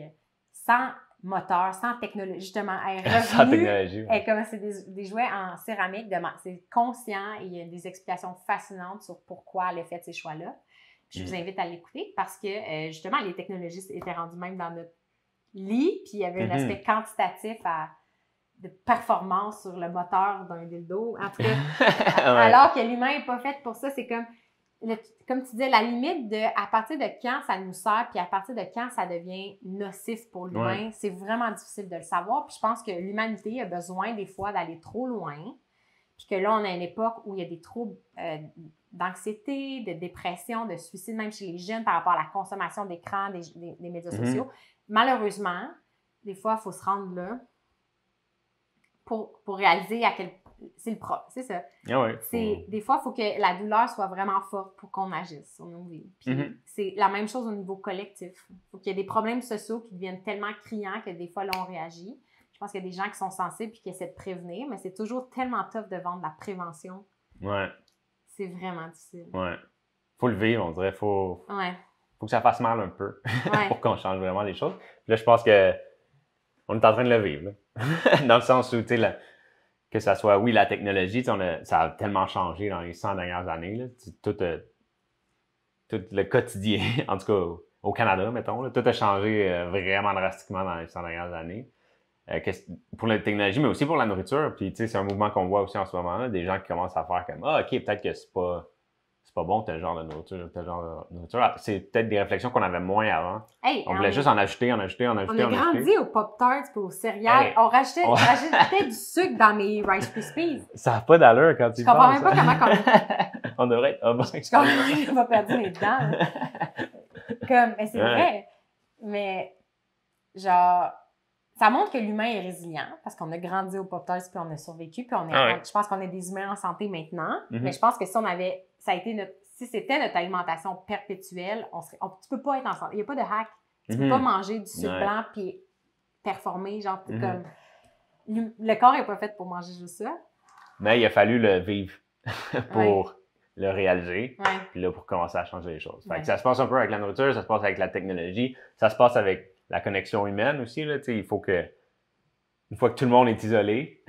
sans moteur, sans technologie, justement. Sans technologie. Ouais. Comme c'est des jouets en céramique, c'est conscient et il y a des explications fascinantes sur pourquoi elle a fait ces choix-là. Je vous invite à l'écouter parce que justement, les technologies étaient rendues même dans notre lit, puis il y avait un aspect quantitatif de performance sur le moteur d'un dildo. En tout cas, alors que l'humain n'est pas fait pour ça, c'est comme tu disais, la limite de à partir de quand ça nous sert, puis à partir de quand ça devient nocif pour l'humain, c'est vraiment difficile de le savoir. Puis je pense que l'humanité a besoin des fois d'aller trop loin, puis que là, on a une époque où il y a des troubles d'anxiété, de dépression, de suicide, même chez les jeunes par rapport à la consommation d'écran, des médias sociaux. Malheureusement, des fois, il faut se rendre là pour réaliser à quel point c'est le propre, c'est ça. Des fois, il faut que la douleur soit vraiment forte pour qu'on agisse sur nos vies. Puis c'est la même chose au niveau collectif. Il faut qu'il y ait des problèmes sociaux qui deviennent tellement criants que des fois, là, on réagit. Je pense qu'il y a des gens qui sont sensibles et qui essaient de prévenir, mais c'est toujours tellement tough de vendre la prévention. C'est vraiment difficile. Faut le vivre, on dirait. Faut que ça fasse mal un peu pour qu'on change vraiment les choses. Puis là, je pense que on est en train de le vivre. Dans le sens où, tu sais, que ça soit, oui, la technologie, ça a tellement changé dans les 100 dernières années. Là, tout le quotidien, en tout cas au Canada, mettons, là, tout a changé vraiment drastiquement dans les 100 dernières années. Pour la technologie, mais aussi pour la nourriture. Puis, tu sais, c'est un mouvement qu'on voit aussi en ce moment-là. Des gens qui commencent à faire comme, OK, peut-être que c'est pas bon tel genre de nourriture, tel genre de nourriture. C'est peut-être des réflexions qu'on avait moins avant. On voulait juste en ajouter. On a grandi au Pop-Tarts et aux céréales. On rajoutait du sucre dans mes Rice Krispies. Ça n'a pas d'allure quand tu penses. Je comprends même pas comment on devrait être Je comprends même pas perdu mes dents. Mais c'est vrai. Mais genre, ça montre que l'humain est résilient parce qu'on a grandi au Pop-Tarts puis on a survécu. Puis je pense qu'on est des humains en santé maintenant. Mais je pense que si c'était notre alimentation perpétuelle, tu peux pas être en santé. Il n'y a pas de hack. Tu peux pas manger du sucre blanc puis performer. Genre, comme le corps n'est pas fait pour manger juste ça. Mais il a fallu le vivre pour le réaliser. Puis là, pour commencer à changer les choses. Fait que ça se passe un peu avec la nourriture, ça se passe avec la technologie, ça se passe avec la connexion humaine aussi. Là, il faut que, une fois que tout le monde est isolé,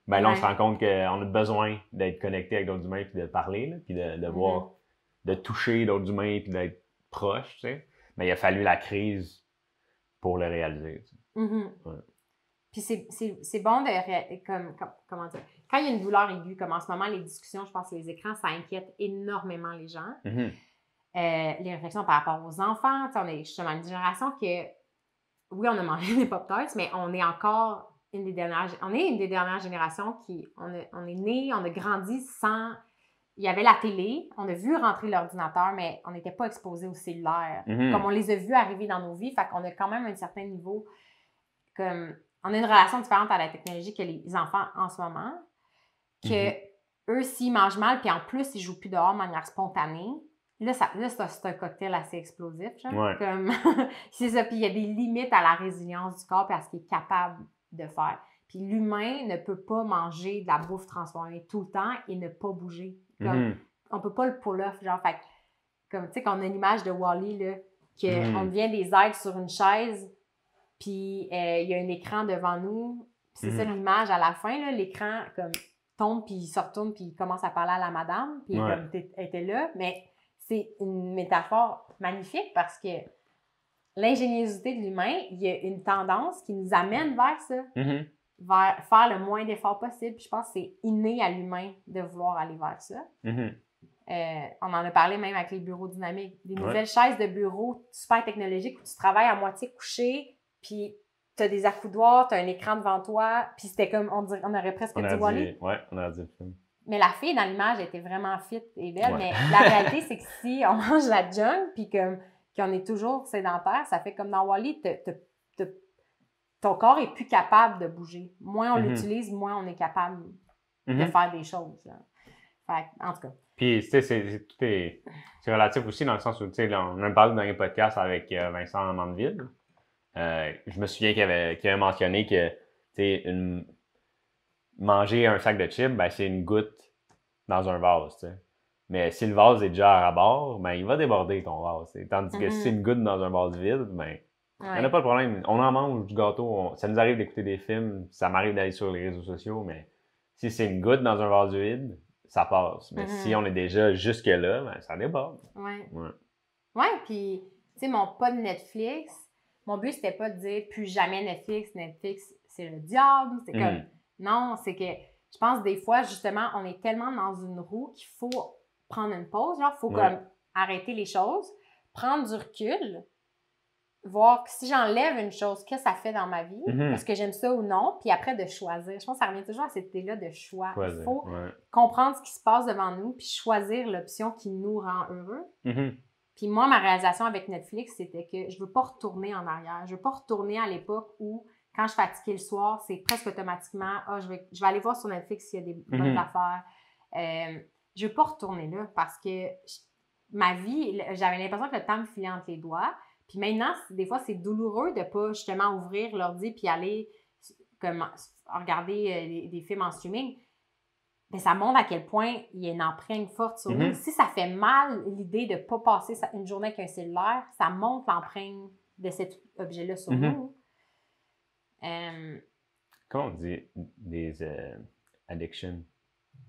ben là, on se rend compte qu'on a besoin d'être connecté avec d'autres humains puis de parler, là, puis de voir, de toucher d'autres humains puis d'être proche, tu sais. Mais il a fallu la crise pour le réaliser. Tu sais. Puis c'est bon de... comment dire? Quand il y a une douleur aiguë, comme en ce moment, les discussions, je pense que les écrans, ça inquiète énormément les gens. les réflexions par rapport aux enfants. On est justement une génération que, oui, on a mangé des Pop-Tarts, mais on est encore une des dernières générations qui, on est né, on a grandi sans... Il y avait la télé, on a vu rentrer l'ordinateur, mais on n'était pas exposé au cellulaire. Comme on les a vus arriver dans nos vies, fait qu'on a quand même un certain niveau, comme on a une relation différente à la technologie que les enfants en ce moment, que eux, s'ils mangent mal, puis en plus, ils jouent plus dehors de manière spontanée, là c'est un cocktail assez explosif, genre. Ouais. Comme c'est ça, puis il y a des limites à la résilience du corps et à ce qu'il est capable de faire. Puis l'humain ne peut pas manger de la bouffe transformée tout le temps et ne pas bouger. Comme, on peut pas le pull-off, genre, fait comme, tu sais, quand on a une image de Wall-E, là, qu'on devient des êtres sur une chaise, puis il y a un écran devant nous, puis c'est ça l'image à la fin, là, l'écran, comme, tombe, puis il se retourne, puis il commence à parler à la madame, puis comme, elle était là, mais c'est une métaphore magnifique parce que l'ingéniosité de l'humain, il y a une tendance qui nous amène vers ça. Vers faire le moins d'efforts possible. Puis je pense que c'est inné à l'humain de vouloir aller vers ça. On en a parlé même avec les bureaux dynamiques. Des nouvelles chaises de bureau super technologiques où tu travailles à moitié couché, puis tu as des accoudoirs, tu as un écran devant toi, puis c'était comme, on aurait presque dit Wall-E. Ouais, on aurait dit le film. Mais la fille dans l'image était vraiment fit et belle, mais la réalité, c'est que si on mange la junk, puis qu'on est toujours sédentaire, ça fait comme dans Wall-E, ton corps est plus capable de bouger. Moins on l'utilise, moins on est capable de faire des choses. Fait, en tout cas. Puis, tu sais, c'est relatif aussi dans le sens où, tu sais, on a parlé dans les podcasts avec Vincent Mandeville. Je me souviens qu'il avait mentionné que, tu sais, manger un sac de chips, ben, c'est une goutte dans un vase, tu sais. Mais si le vase est déjà à rabord, ben, il va déborder ton vase. T'sais. Tandis que si c'est une goutte dans un vase vide, ben, il n'y en a pas de problème. On en mange du gâteau. Ça nous arrive d'écouter des films. Ça m'arrive d'aller sur les réseaux sociaux, mais si c'est une goutte dans un vase vide, ça passe. Mais si on est déjà jusque-là, ben, ça déborde. Ouais, puis, tu sais, mon pas de Netflix, mon but, c'était pas de dire plus jamais Netflix, c'est le diable. C'est comme, non, c'est que je pense des fois, justement, on est tellement dans une roue qu'il faut prendre une pause. Genre, il faut comme arrêter les choses, prendre du recul, voir si j'enlève une chose, qu'est-ce que ça fait dans ma vie, est-ce que j'aime ça ou non, puis après de choisir. Je pense que ça revient toujours à cette idée-là de choix. Il faut comprendre ce qui se passe devant nous, puis choisir l'option qui nous rend heureux. Puis moi, ma réalisation avec Netflix, c'était que je veux pas retourner en arrière. Je veux pas retourner à l'époque où, quand je fatiguais le soir, c'est presque automatiquement « je vais aller voir sur Netflix s'il y a des bonnes affaires. » Je veux pas retourner là parce que ma vie, j'avais l'impression que le temps me filait entre les doigts. Puis maintenant, des fois, c'est douloureux de ne pas justement ouvrir l'ordi puis aller comme, regarder des films en streaming. Mais ça montre à quel point il y a une empreinte forte sur nous. Si ça fait mal, l'idée de ne pas passer une journée avec un cellulaire, ça montre l'empreinte de cet objet-là sur nous. Comment on dit des addictions?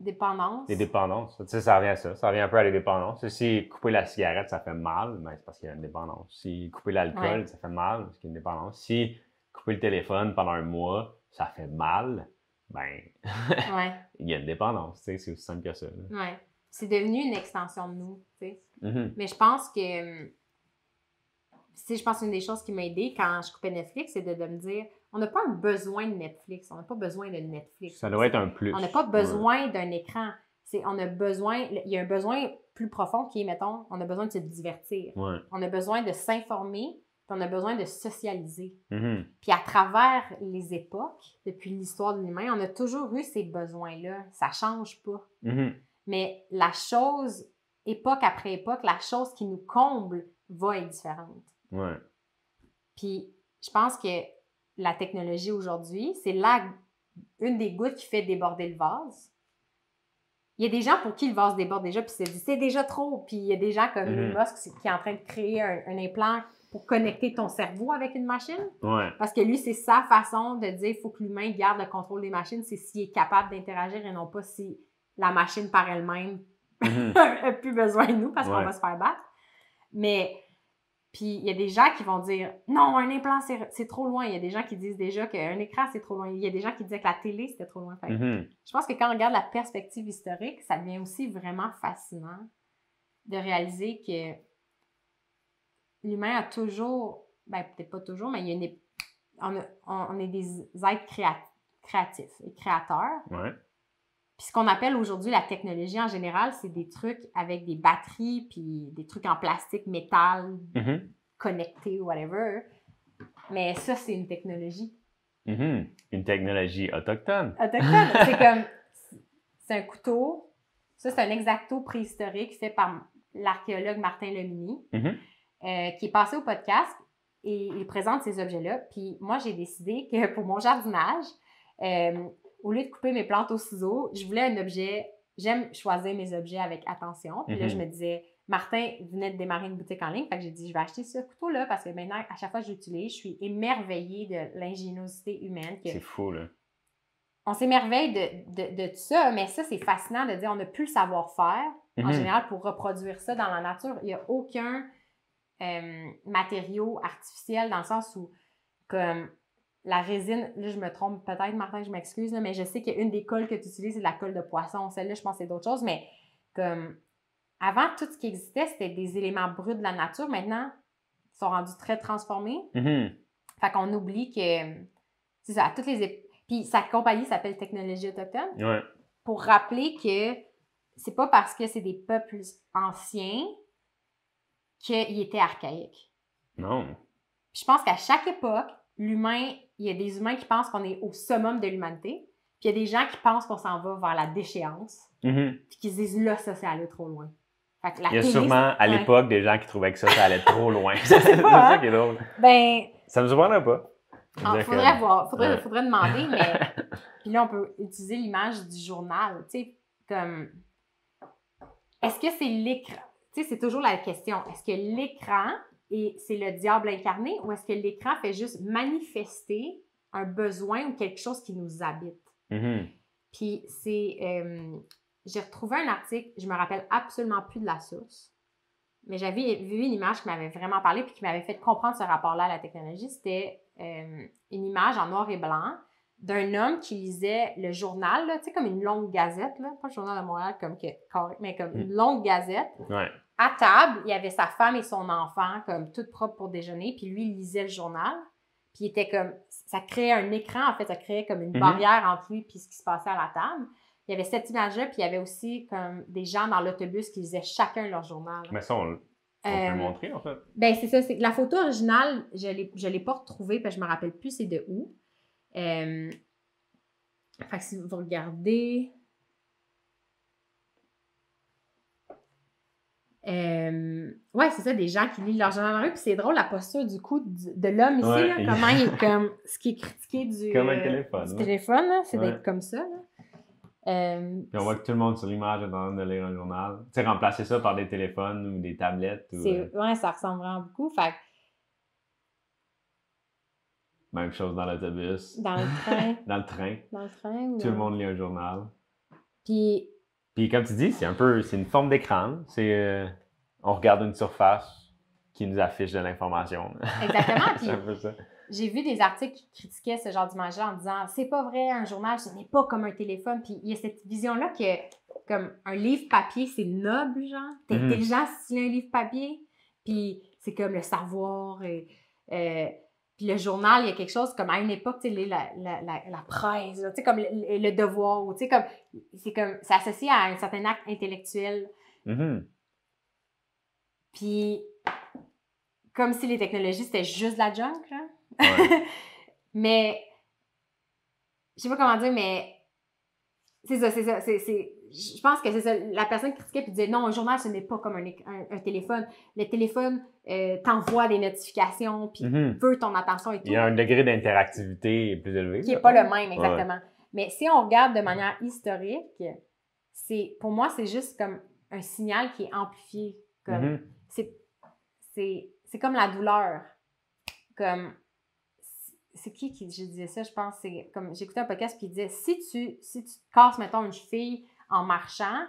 Dépendance. Des dépendances. Tu sais, ça revient à ça. Ça revient un peu à les dépendances. Si couper la cigarette, ça fait mal, ben, c'est parce qu'il y a une dépendance. Si couper l'alcool, ça fait mal, parce qu'il y a une dépendance. Si couper le téléphone pendant un mois, ça fait mal, ben, il y a une dépendance. Tu sais, c'est aussi simple que ça. Ouais. C'est devenu une extension de nous, tu sais. Mais je pense que, je pense qu'une des choses qui m'a aidée quand je coupais Netflix, c'est de me dire, on n'a pas un besoin de Netflix. On n'a pas besoin de Netflix. Ça doit être un plus. On n'a pas besoin d'un écran. On a besoin... Il y a un besoin plus profond qui est, mettons, on a besoin de se divertir. On a besoin de s'informer, puis on a besoin de socialiser. Puis à travers les époques, depuis l'histoire de l'humain, on a toujours eu ces besoins-là. Ça ne change pas. Mais la chose, époque après époque, la chose qui nous comble va être différente. Puis je pense que la technologie aujourd'hui, c'est une des gouttes qui fait déborder le vase. Il y a des gens pour qui le vase déborde déjà, puis c'est déjà trop. Puis il y a des gens comme Elon Musk qui est en train de créer un implant pour connecter ton cerveau avec une machine. Parce que lui, c'est sa façon de dire qu'il faut que l'humain garde le contrôle des machines, c'est s'il est capable d'interagir et non pas si la machine par elle-même n'a plus besoin de nous parce qu'on va se faire battre. Mais... Puis, il y a des gens qui vont dire « Non, un implant, c'est trop loin. » Il y a des gens qui disent déjà qu'un écran, c'est trop loin. Il y a des gens qui disaient que la télé, c'était trop loin. Je pense que quand on regarde la perspective historique, ça devient aussi vraiment fascinant de réaliser que l'humain a toujours, ben peut-être pas toujours, mais il y a on est des êtres créatifs et créateurs. Ouais. Puis ce qu'on appelle aujourd'hui la technologie en général, c'est des trucs avec des batteries, puis des trucs en plastique, métal, connectés, whatever. Mais ça, c'est une technologie. Une technologie autochtone. Autochtone. C'est un couteau. Ça, c'est un X-Acto préhistorique fait par l'archéologue Martin Lemini, qui est passé au podcast et il présente ces objets-là. Puis moi, j'ai décidé que pour mon jardinage, au lieu de couper mes plantes au ciseau, je voulais un objet. J'aime choisir mes objets avec attention. Puis là, je me disais, Martin venait de démarrer une boutique en ligne. Fait que j'ai dit, je vais acheter ce couteau-là parce que maintenant, à chaque fois que je l'utilise, je suis émerveillée de l'ingéniosité humaine. C'est fou, là. On s'émerveille de tout ça, mais ça, c'est fascinant de dire on n'a plus le savoir-faire, en général, pour reproduire ça dans la nature. Il n'y a aucun matériau artificiel dans le sens où, comme la résine, là, je me trompe peut-être, Martin, je m'excuse, là, mais je sais qu'une des colles que tu utilises, c'est de la colle de poisson. Celle-là, je pense que c'est d'autres choses, mais comme avant, tout ce qui existait, c'était des éléments bruts de la nature. Maintenant, ils sont rendus très transformés. Fait qu'on oublie que, c'est ça, à toutes les puis sa compagnie s'appelle Technologie Autochtone. Ouais. Pour rappeler que c'est pas parce que c'est des peuples anciens qu'ils étaient archaïques. Non. Puis je pense qu'à chaque époque, l'humain, il y a des humains qui pensent qu'on est au summum de l'humanité, puis il y a des gens qui pensent qu'on s'en va vers la déchéance, puis qui se disent là, ça, c'est aller trop loin. Fait que il y a sûrement à l'époque des gens qui trouvaient que ça allait trop loin. Je sais pas, c'est ça qui est drôle. Ben, ça me surprendrait pas. Faudrait voir, faudrait demander, mais puis là, on peut utiliser l'image du journal, tu sais, comme, est-ce que c'est l'écran? Tu sais, c'est toujours la question, est-ce que l'écran, c'est le diable incarné, ou est-ce que l'écran fait juste manifester un besoin ou quelque chose qui nous habite? Puis j'ai retrouvé un article, je me rappelle absolument plus de la source, mais j'avais vu une image qui m'avait vraiment parlé puis qui m'avait fait comprendre ce rapport-là à la technologie. C'était une image en noir et blanc d'un homme qui lisait le journal, tu sais, comme une longue gazette, là, pas le journal de Montréal, mais comme une longue gazette. Ouais. À table, il y avait sa femme et son enfant, comme tout propre pour déjeuner, puis lui, il lisait le journal. Puis il était comme, ça créait un écran, en fait, ça créait comme une barrière entre lui et ce qui se passait à la table. Il y avait cette image-là, puis il y avait aussi comme des gens dans l'autobus qui lisaient chacun leur journal. Mais ça, on peut le montrer, en fait. Ben, c'est ça. C'est la photo originale, je l'ai pas retrouvée, parce que je me rappelle plus c'est de où. Fait que si vous regardez... ouais, c'est ça, des gens qui lisent leur journal dans la rue, puis c'est drôle la posture du coup de l'homme ici, là, comment il est comme... Ce qui est critiqué du... Comme un téléphone. Du téléphone, là, c'est d'être comme ça, là. Puis on voit que tout le monde sur l'image est en train de lire un journal. Tu sais, remplacer ça par des téléphones ou des tablettes. Ouais, ça ressemble vraiment beaucoup. Fait même chose dans l'autobus. Dans le train. Dans le train. Tout le monde lit un journal. Puis comme tu dis, c'est une forme d'écran. On regarde une surface qui nous affiche de l'information. Exactement. C'est un peu ça. J'ai vu des articles qui critiquaient ce genre d'image-là en disant c'est pas vrai, un journal, ce n'est pas comme un téléphone. Puis il y a cette vision-là que, comme un livre papier, c'est noble, genre. T'es intelligent si tu lis un livre papier. Puis c'est comme le savoir. Puis le journal, il y a quelque chose comme à une époque, tu sais, la presse, tu sais, comme le devoir, tu sais, comme c'est associé à un certain acte intellectuel. Puis comme si les technologies, c'était juste de la junk, genre. Ouais. Mais, je sais pas comment dire, mais c'est ça. Je pense que c'est ça. La personne critiquait puis disait non, un journal, ce n'est pas comme un téléphone. Le téléphone t'envoie des notifications puis veut ton attention et tout. Il y a un degré d'interactivité plus élevé. Qui n'est pas le même, exactement. Ouais. Mais si on regarde de manière historique, pour moi, c'est juste comme un signal qui est amplifié. Comme, c'est comme la douleur. Comme, c'est qui je disais ça, je pense, c'est comme, j'écoutais un podcast puis il disait, si tu te casses, mettons, une cheville en marchant,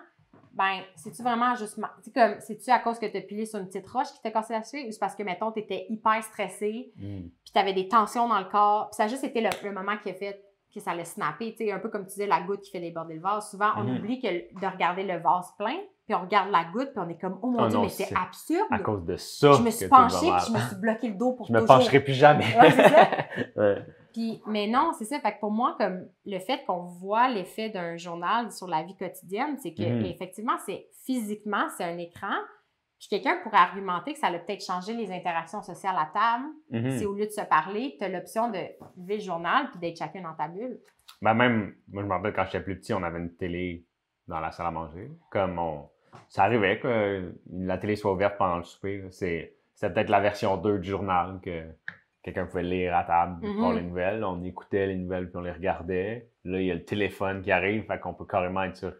ben, c'est-tu vraiment juste, c'est-tu à cause que tu as pilé sur une petite roche qui t'a cassé la cheville ou c'est parce que, mettons, tu étais hyper stressé puis tu avais des tensions dans le corps, puis ça a juste été le moment qui a fait que ça allait snapper, tu sais, un peu comme tu disais, la goutte qui fait déborder le vase. Souvent, on oublie de regarder le vase plein, puis on regarde la goutte, puis on est comme, oh mon Dieu, non, mais c'est absurde. À cause de ça. Je me suis penchée, puis je me suis bloqué le dos pour Je me toujours. pencherai plus jamais. Ouais, c'est ça. Ouais. Puis, mais non, c'est ça. Fait que pour moi, comme le fait qu'on voit l'effet d'un journal sur la vie quotidienne, c'est que effectivement, c'est physiquement, c'est un écran. Puis quelqu'un pourrait argumenter que ça a peut-être changé les interactions sociales à table. Si au lieu de se parler, tu as l'option de lever le journal puis d'être chacun dans ta bulle. Ben même, moi je me rappelle quand j'étais plus petit, on avait une télé dans la salle à manger. Ça arrivait que la télé soit ouverte pendant le souper. C'était peut-être la version 2 du journal que quelqu'un pouvait lire à table pour les nouvelles. On écoutait les nouvelles puis on les regardait. Là, il y a le téléphone qui arrive, fait qu'on peut carrément être sûr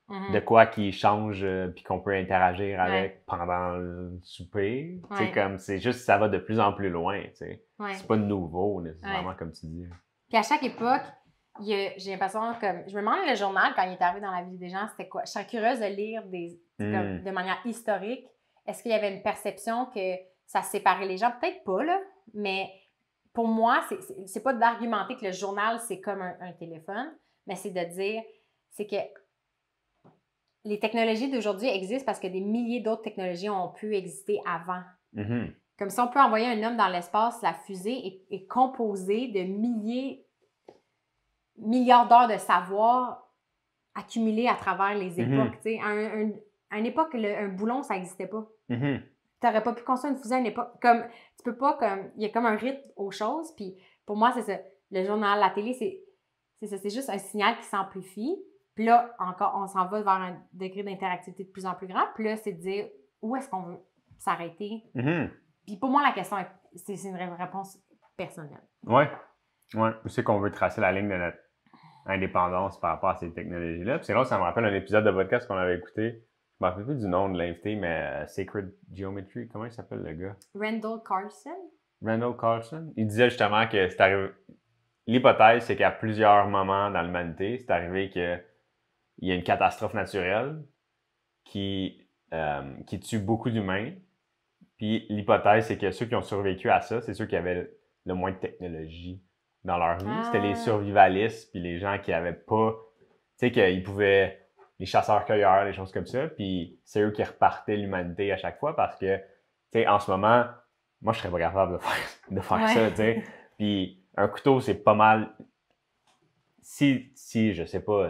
de quoi qui change puis qu'on peut interagir avec pendant le souper. C'est juste ça va de plus en plus loin. C'est pas nouveau nécessairement comme tu dis. Puis à chaque époque, j'ai l'impression comme je me demande le journal quand il est arrivé dans la vie des gens, c'était quoi? Je serais curieuse de lire comme, de manière historique. Est-ce qu'il y avait une perception que ça séparait les gens? Peut-être pas, là, mais pour moi, c'est pas d'argumenter que le journal, c'est comme un téléphone, mais c'est de dire, c'est que les technologies d'aujourd'hui existent parce que des milliers d'autres technologies ont pu exister avant. Comme si on peut envoyer un homme dans l'espace, la fusée est composée de milliards d'heures de savoir accumulés à travers les époques. À une époque, un boulon, ça n'existait pas. Tu n'aurais pas pu construire une fusée à une époque. Comme, tu peux pas, il y a comme un rythme aux choses. Puis pour moi, c'est ça. Le journal, la télé, c'est ça. C'est juste un signal qui s'amplifie. Puis là, encore, on s'en va vers un degré d'interactivité de plus en plus grand. Puis là, c'est de dire où est-ce qu'on veut s'arrêter. Puis pour moi, la question, c'est une réponse personnelle. Oui. C'est qu'on veut tracer la ligne de notre indépendance par rapport à ces technologies-là. Puis c'est là, ça me rappelle un épisode de podcast qu'on avait écouté. Je me rappelle plus du nom de l'invité, mais Sacred Geometry. Comment il s'appelle le gars? Randall Carlson. Il disait justement que c'est arrivé. L'hypothèse, c'est qu'à plusieurs moments dans l'humanité, c'est arrivé qu'il y a une catastrophe naturelle qui tue beaucoup d'humains. Puis l'hypothèse, c'est que ceux qui ont survécu à ça, c'est ceux qui avaient le moins de technologie dans leur vie. C'était les survivalistes, puis les gens qui avaient pas... Tu sais, qu'ils pouvaient... Les chasseurs-cueilleurs, les choses comme ça. Puis c'est eux qui repartaient l'humanité à chaque fois parce que, tu sais, en ce moment, moi, je serais pas capable de faire ça, tu sais. Puis un couteau, c'est pas mal... Si je sais pas,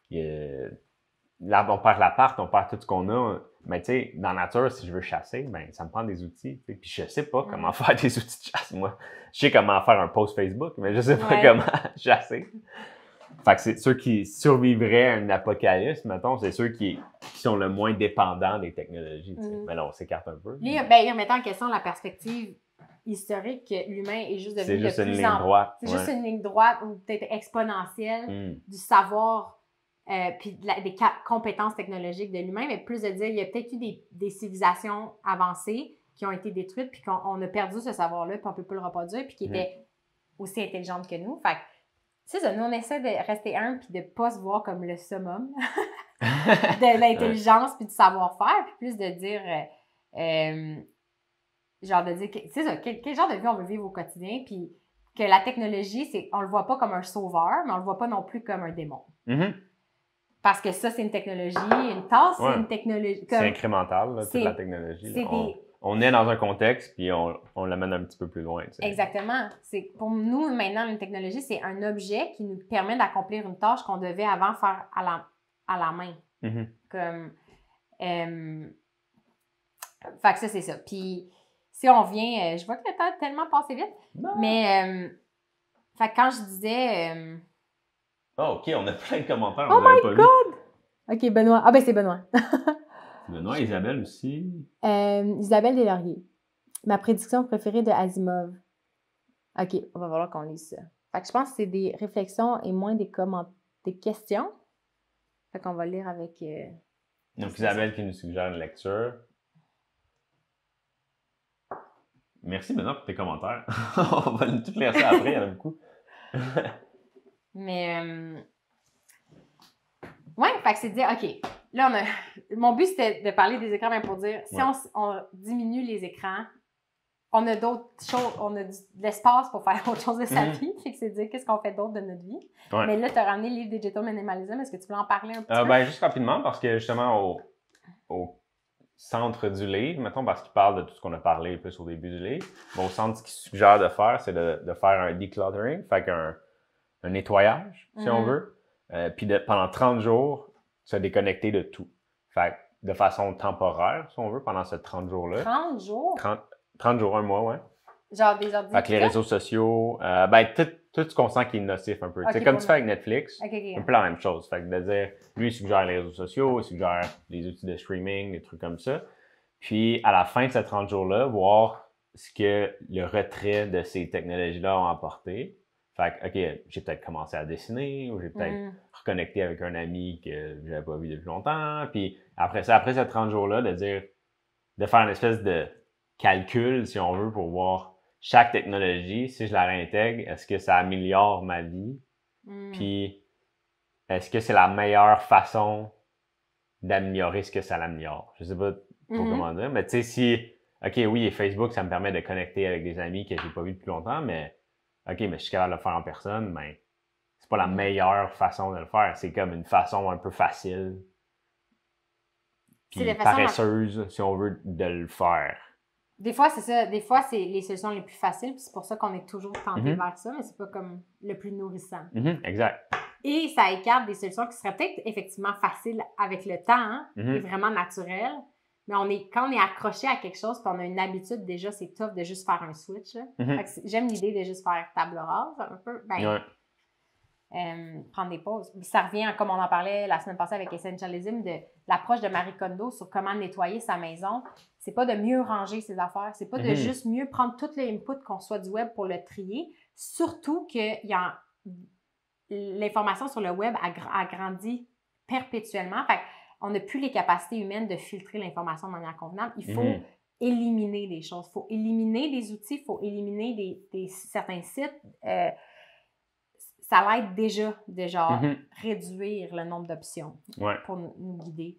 là, on perd l'appart, on perd tout ce qu'on a... Mais tu sais, dans la nature, si je veux chasser, ben ça me prend des outils. T'sais. Puis je sais pas comment faire des outils de chasse, moi. Je sais comment faire un post Facebook, mais je sais pas comment chasser. Fait que c'est ceux qui survivraient à un apocalypse, mettons, c'est ceux qui sont le moins dépendants des technologies. Mais là, on s'écarte un peu. En mettant en question la perspective historique que l'humain est juste devenu de plus en droite. C'est juste une ligne droite ou peut-être exponentielle du savoir puis des compétences technologiques de l'humain, mais plus de dire, il y a peut-être eu des civilisations avancées qui ont été détruites, puis qu'on a perdu ce savoir-là, puis on ne peut plus le reproduire, puis qui étaient aussi intelligentes que nous. Fait que, c'est ça, nous, on essaie de rester humble, puis de ne pas se voir comme le summum de l'intelligence, puis du savoir-faire, puis plus de dire, c'est ça, quel genre de vie on veut vivre au quotidien, puis que la technologie, on ne le voit pas comme un sauveur, mais on ne le voit pas non plus comme un démon. Parce que ça, c'est une technologie. Une tasse, c'est une technologie. C'est incrémental, là, toute la technologie. On est dans un contexte, puis on l'amène un petit peu plus loin. T'sais. Exactement. Pour nous, maintenant, une technologie, c'est un objet qui nous permet d'accomplir une tâche qu'on devait avant faire à la main. Comme... fait que ça, c'est ça. Puis, si on vient... je vois que le temps a tellement passé vite. Non. Mais... fait que quand je disais... OK, on a plein de commentaires. Oh my God! OK, Benoît. Ah ben c'est Benoît. Benoît, Isabelle aussi. Isabelle Deslauriers. Ma prédiction préférée de Asimov. OK, on va voir qu'on lise ça. Fait que je pense que c'est des réflexions et moins des questions. Fait qu'on va lire avec... Donc Isabelle qui nous suggère une lecture. Merci Benoît pour tes commentaires. On va tout lire ça après, il y en a beaucoup. Mais, fait que c'est de dire, OK, là, mon but, c'était de parler des écrans, mais pour dire, si on diminue les écrans, on a d'autres choses, on a de l'espace pour faire autre chose de sa vie, fait que c'est de dire qu'est-ce qu'on fait d'autre de notre vie. Mais là, tu as ramené le livre Digital Minimalism, est-ce que tu veux en parler un petit peu? Ben, juste rapidement, parce que justement, au centre du livre, mettons, parce qu'il parle de tout ce qu'on a parlé plus au début du livre. Mais au centre, ce qu'il suggère de faire, c'est de faire un decluttering, fait qu'un nettoyage, si on veut. Puis pendant 30 jours, se déconnecter de tout. Fait que de façon temporaire, si on veut, pendant ces 30 jours-là. 30 jours? 30 jours, un mois, ouais. Genre des ordinateurs? Fait que les réseaux sociaux, ben tout ce qu'on sent qui est nocif un peu. Okay, c'est comme tu fais avec Netflix, un peu la même chose. Fait que de dire, lui, il suggère les réseaux sociaux, il suggère les outils de streaming, des trucs comme ça. Puis, à la fin de ces 30 jours-là, voir ce que le retrait de ces technologies-là ont apporté. Fait que, OK, j'ai peut-être commencé à dessiner, ou j'ai peut-être reconnecté avec un ami que j'avais pas vu depuis longtemps. Puis, après ça, après ces 30 jours-là, de faire une espèce de calcul, si on veut, pour voir chaque technologie, si je la réintègre, est-ce que ça améliore ma vie? Puis, est-ce que c'est la meilleure façon d'améliorer ce que ça l'améliore? Je sais pas trop comment dire, mais tu sais, si, OK, oui, et Facebook, ça me permet de connecter avec des amis que j'ai pas vus depuis longtemps, mais OK, mais je suis capable de le faire en personne, mais c'est pas la meilleure façon de le faire. C'est comme une façon un peu facile, puis paresseuse, si on veut, de le faire. Des fois, c'est ça. Des fois, c'est les solutions les plus faciles, puis c'est pour ça qu'on est toujours tenté vers ça, mais c'est pas comme le plus nourrissant. Exact. Et ça écarte des solutions qui seraient peut-être effectivement faciles avec le temps, et vraiment naturelles, mais quand on est accroché à quelque chose, puis on a une habitude déjà, c'est tough de juste faire un switch. Fait que j'aime l'idée de juste faire table rase un peu. Prendre des pauses. Puis ça revient, comme on en parlait la semaine passée avec Essentialism, de l'approche de Marie Kondo sur comment nettoyer sa maison. C'est pas de mieux ranger ses affaires, c'est pas de juste mieux prendre tout l'input qu'on reçoit du web pour le trier, surtout que l'information sur le web a grandi perpétuellement. Fait qu'on n'a plus les capacités humaines de filtrer l'information de manière convenable. Il faut éliminer des choses, il faut éliminer des outils, il faut éliminer certains sites. Ça l'aide déjà de genre réduire le nombre d'options pour nous guider.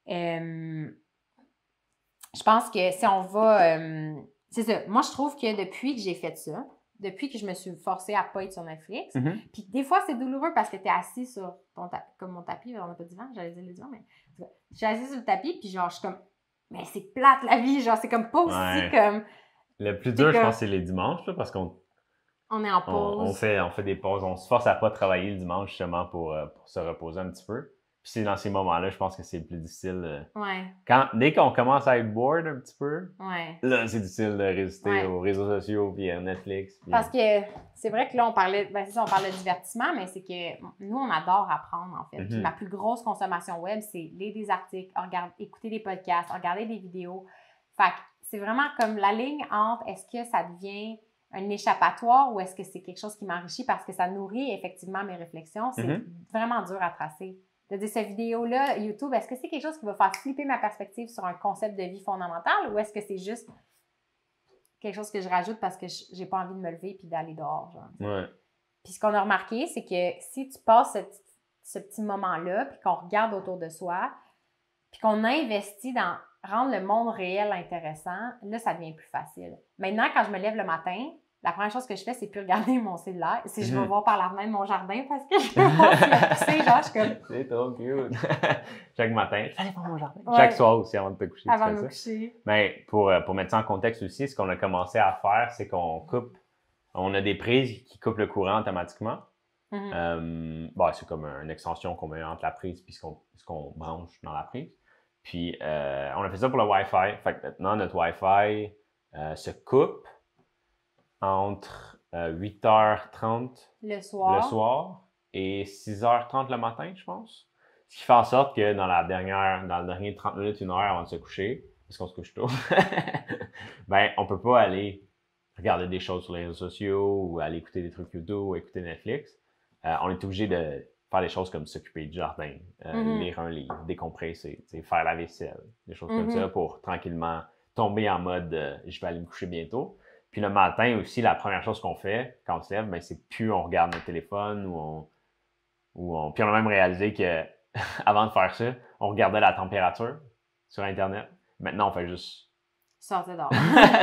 Je pense que si on va... c'est ça. Moi, je trouve que depuis que j'ai fait ça, depuis que je me suis forcée à ne pas être sur Netflix, puis des fois, c'est douloureux parce que tu es assis sur ton tapis, comme mon tapis, on n'a pas de divan, j'allais dire le divan, mais je suis assise sur le tapis, puis genre, je suis comme, mais c'est plate la vie, genre, c'est comme pas aussi comme... Le plus dur, je pense, c'est les dimanches, là, parce qu'on est en pause. On fait des pauses, on se force à pas travailler le dimanche, justement, pour se reposer un petit peu. Puis c'est dans ces moments-là, je pense que c'est le plus difficile. Dès qu'on commence à être bored un petit peu, là, c'est difficile de résister aux réseaux sociaux puis à Netflix. Puis... Parce que c'est vrai que là, on parlait de divertissement, mais c'est que nous, on adore apprendre, en fait. Puis ma plus grosse consommation web, c'est lire des articles, écouter des podcasts, regarder des vidéos. Fait que c'est vraiment comme la ligne entre est-ce que ça devient un échappatoire ou est-ce que c'est quelque chose qui m'enrichit parce que ça nourrit effectivement mes réflexions. C'est vraiment dur à tracer. De dire, cette vidéo-là, YouTube, est-ce que c'est quelque chose qui va faire flipper ma perspective sur un concept de vie fondamental ou est-ce que c'est juste quelque chose que je rajoute parce que j'ai pas envie de me lever puis d'aller dehors, genre. Puis ce qu'on a remarqué, c'est que si tu passes ce petit moment-là puis qu'on regarde autour de soi puis qu'on investit dans rendre le monde réel intéressant, là, ça devient plus facile. Maintenant, quand je me lève le matin, la première chose que je fais, c'est plus regarder mon cellulaire. Si je vais voir par la fenêtre mon jardin parce que je veux voir s'il a poussé, genre, je suis comme... C'est trop cute! Chaque matin, je vais aller voir mon jardin. Chaque soir aussi, avant de te coucher. Avant de me coucher. Mais pour mettre ça en contexte aussi, ce qu'on a commencé à faire, c'est qu'on coupe... On a des prises qui coupent le courant automatiquement. C'est comme une extension qu'on met entre la prise et ce qu'on branche dans la prise. Puis, on a fait ça pour le Wi-Fi. Fait que maintenant, notre Wi-Fi se coupe entre 8h30 le soir et 6h30 le matin, je pense. Ce qui fait en sorte que dans le dernier 30 minutes, 1 heure avant de se coucher, parce qu'on se couche tôt, ben, on peut pas aller regarder des choses sur les réseaux sociaux ou aller écouter des trucs YouTube ou écouter Netflix. On est obligé de faire des choses comme s'occuper du jardin, lire un livre, décompresser, faire la vaisselle, des choses comme ça pour tranquillement tomber en mode je vais aller me coucher bientôt. Puis le matin aussi, la première chose qu'on fait quand on se lève, ben, c'est plus on regarde notre téléphone puis on a même réalisé que avant de faire ça, on regardait la température sur Internet. Maintenant, on fait juste sortir dehors.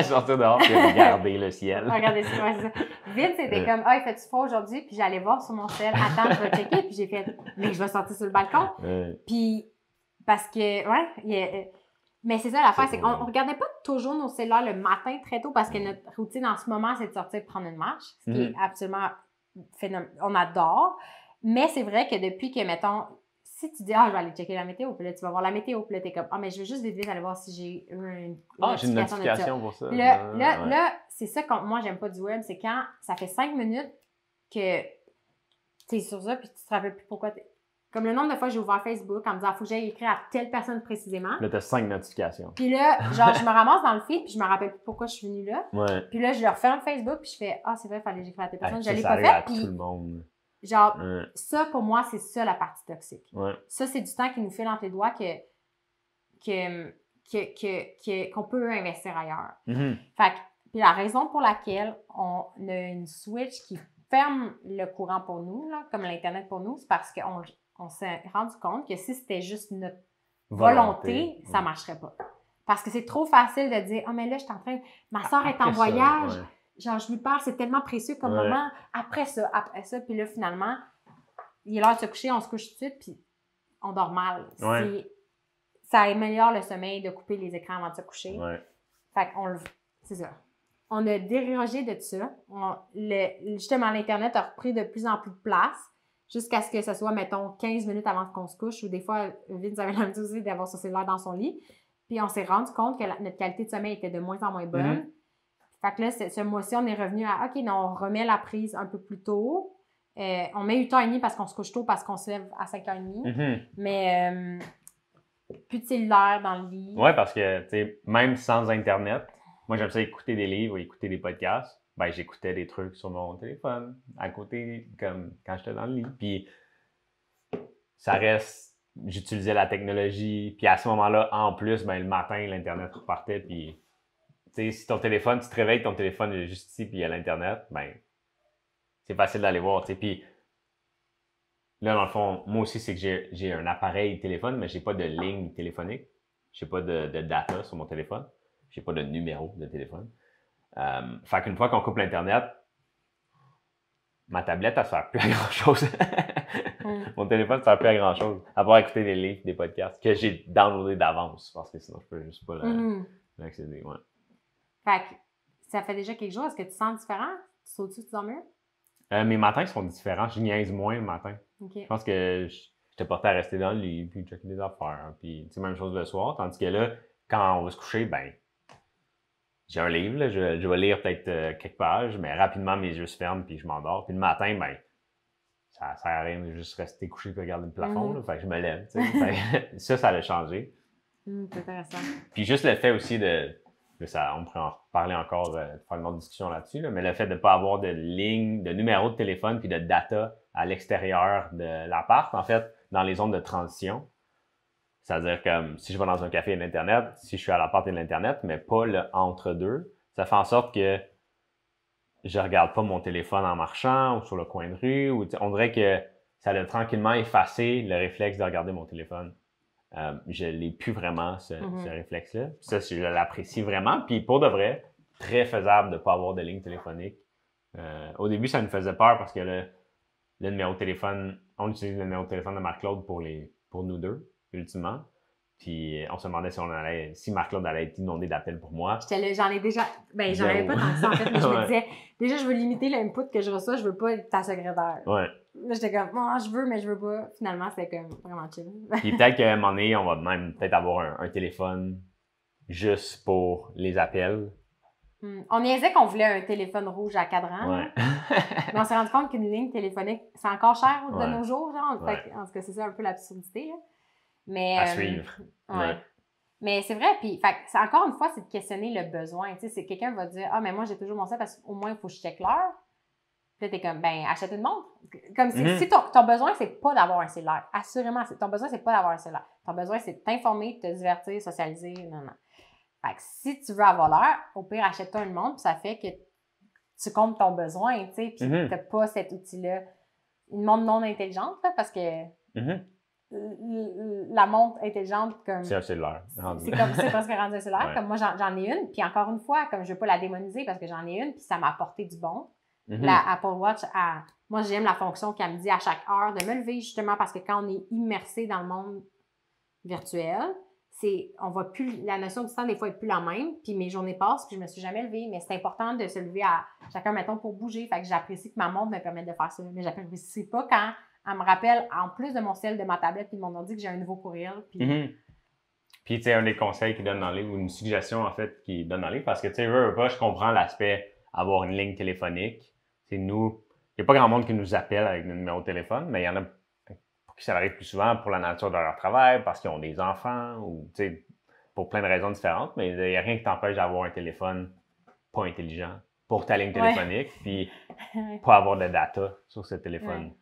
Sortir dehors et regarder le ciel. Regardez ça, ouais, c'est ça. Vite, c'était comme, il fait-tu froid aujourd'hui? Puis j'allais voir sur mon cell, attends, je vais checker. Puis j'ai fait, mais je vais sortir sur le balcon. Puis Parce que, mais c'est ça l'affaire, c'est qu'on drôle. regardait pas toujours nos cellulaires le matin très tôt parce que notre routine en ce moment, c'est de sortir prendre une marche, ce qui est absolument phénoménal. On adore. Mais c'est vrai que depuis que, mettons, si tu dis, je vais aller checker la météo, puis là, tu vas voir la météo, puis là, t'es comme, mais je veux juste vite aller voir si j'ai eu une j'ai une notification de ça. notification pour ça. Là, c'est ça que moi, j'aime pas du web, c'est quand ça fait 5 minutes que t'es sur ça, puis tu te rappelles plus pourquoi t'es. Comme le nombre de fois que j'ai ouvert Facebook en me disant, faut que j'aille écrire à telle personne précisément. Là, t'as 5 notifications. Puis là, genre, je me ramasse dans le feed, puis je me rappelle plus pourquoi je suis venue là. Ouais. Puis là, je le referme Facebook, puis je fais, c'est vrai, il fallait que j'écrive à telle personne. Je l'ai pas arrive fait. à Puis, tout le monde. genre, ça, pour moi, c'est ça la partie toxique. Ouais. Ça, c'est du temps qui nous file entre les doigts qu'on peut investir ailleurs. Fait que, puis la raison pour laquelle on a une switch qui ferme le courant pour nous, là, comme l'Internet pour nous, c'est parce qu'on s'est rendu compte que si c'était juste notre volonté, ça ne marcherait pas. Parce que c'est trop facile de dire, mais là, je suis en train, ma soeur est en voyage, genre, je lui parle, c'est tellement précieux comme moment. Après ça, puis là, finalement, il est l'heure de se coucher, on se couche tout de suite, puis on dort mal. Ça améliore le sommeil de couper les écrans avant de se coucher. Fait qu'on c'est ça. On a dérogé de ça. Justement, l'Internet a repris de plus en plus de place jusqu'à ce que ce soit, mettons, 15 minutes avant qu'on se couche, ou des fois, Vince avait la aussi d'avoir son cellulaire dans son lit. Puis on s'est rendu compte que notre qualité de sommeil était de moins en moins bonne. Fait que là, ce mois-ci, on est revenu à, OK, non, on remet la prise un peu plus tôt. On met 8h30 parce qu'on se couche tôt, parce qu'on se lève à 5h30. Mais plus de cellulaire dans le lit. Ouais, parce que, tu sais, même sans Internet, moi, j'aime ça écouter des livres, écouter des podcasts. Ben, j'écoutais des trucs sur mon téléphone, à côté, comme quand j'étais dans le lit. Puis, ça reste, j'utilisais la technologie. Puis, à ce moment-là, en plus, ben, le matin, l'Internet repartait. Puis, tu sais, si ton téléphone, tu te réveilles, ton téléphone est juste ici, puis il y a l'Internet, ben, c'est facile d'aller voir, tu sais. Puis, là, dans le fond, moi aussi, c'est que j'ai un appareil téléphone, mais j'ai pas de ligne téléphonique. J'ai pas de data sur mon téléphone. J'ai pas de numéro de téléphone. Fait qu'une fois qu'on coupe l'Internet, ma tablette, elle sert plus à grand-chose. Mon téléphone ne sert plus à grand-chose. À part écouter des livres, des podcasts que j'ai downloadés d'avance, parce que sinon, je peux juste pas l'accéder. Ouais. Fait que ça fait déjà quelques jours. Est-ce que tu te sens différent? Tu sautes-tu, tu dors mieux? Mes matins sont différents. Je niaise moins le matin. Je pense que j'étais porté à rester dans le lit, puis checker des affaires. Puis, tu sais, même chose le soir. Tandis que là, quand on va se coucher, ben, j'ai un livre, là, je vais lire peut-être quelques pages, mais rapidement, mes yeux se ferment, puis je m'endors. Puis le matin, ben, ça sert à rien de juste rester couché et regarder le plafond. Là, fait que je me lève. Ça a changé. C'est intéressant. Puis juste le fait aussi on pourrait en reparler encore, faire une autre discussion là-dessus, là, mais le fait de ne pas avoir de ligne, de numéro de téléphone puis de data à l'extérieur de l'appart, en fait, dans les zones de transition. C'est-à-dire que si je vais dans un café et l'Internet, si je suis à l'appart et l'Internet, mais pas le entre-deux, ça fait en sorte que je regarde pas mon téléphone en marchant ou sur le coin de rue. On dirait que ça a tranquillement effacé le réflexe de regarder mon téléphone. Je l'ai plus vraiment, ce réflexe-là. Ça, je l'apprécie vraiment. Puis pour de vrai, très faisable de ne pas avoir de ligne téléphonique. Au début, ça me faisait peur parce que le numéro de téléphone, on utilise le numéro de téléphone de Marc-Claude pour nous deux, ultimement. Puis on se demandait si Marc-Claude allait être inondé d'appels pour moi. J'en ai déjà. Ben, j'en avais pas tant que ça, en fait, mais je me disais, déjà, je veux limiter l'input que je reçois, je veux pas être ta secrétaire. Ouais. Là, j'étais comme, je veux, mais je veux pas. Finalement, c'était comme vraiment chill. Puis peut-être qu'à un moment donné, on va même peut-être avoir un téléphone juste pour les appels. On niaisait qu'on voulait un téléphone rouge à cadran. Ouais. Mais on s'est rendu compte qu'une ligne téléphonique, c'est encore cher de nos jours, genre. Fait, en tout cas, c'est ça un peu l'absurdité, là. Mais, à suivre. Ouais. Mais c'est vrai, puis c'est encore une fois, c'est de questionner le besoin. Tu sais, quelqu'un va dire, mais moi, j'ai toujours mon cell parce qu'au moins, il faut que je check l'heure. Puis là, t'es comme, achète une montre. Comme si ton besoin, c'est pas d'avoir un cellulaire. Assurément, ton besoin, c'est pas d'avoir un cellulaire. Ton besoin, c'est de t'informer, de te divertir, socialiser. Non. Fait que si tu veux avoir l'heure, au pire, achète-toi une montre, puis ça fait que tu comptes ton besoin, tu sais, puis t'as pas cet outil-là. Une montre non intelligente, là, parce que la montre intelligente, comme... C'est un cellulaire. C'est presque rendu un cellulaire. Comme moi, j'en ai une, puis encore une fois, comme je veux pas la démoniser parce que j'en ai une, puis ça m'a apporté du bon. La Apple Watch, moi, j'aime la fonction qu'elle me dit à chaque heure de me lever, justement, parce que quand on est immersé dans le monde virtuel. On voit plus, la notion du temps, des fois, n'est plus la même. Puis mes journées passent, puis je me suis jamais levée. Mais c'est important de se lever à chacun, mettons, pour bouger. Fait que j'apprécie que ma montre me permette de faire ça. Mais j'apprécie pas quand elle me rappelle, en plus de mon ciel, de ma tablette, puis de mon ordi, que j'ai un nouveau courriel. Puis... Puis, tu sais, un des conseils qu'il donne dans le livre, ou une suggestion, en fait, qu'il donne dans le livre, parce que, tu sais, veux pas, je comprends l'aspect avoir une ligne téléphonique. C'est nous, il n'y a pas grand monde qui nous appelle avec notre numéro de téléphone, mais il y en a pour qui ça arrive plus souvent pour la nature de leur travail, parce qu'ils ont des enfants, ou, tu sais, pour plein de raisons différentes, mais il n'y a rien qui t'empêche d'avoir un téléphone pas intelligent pour ta ligne téléphonique, puis pas avoir de data sur ce téléphone.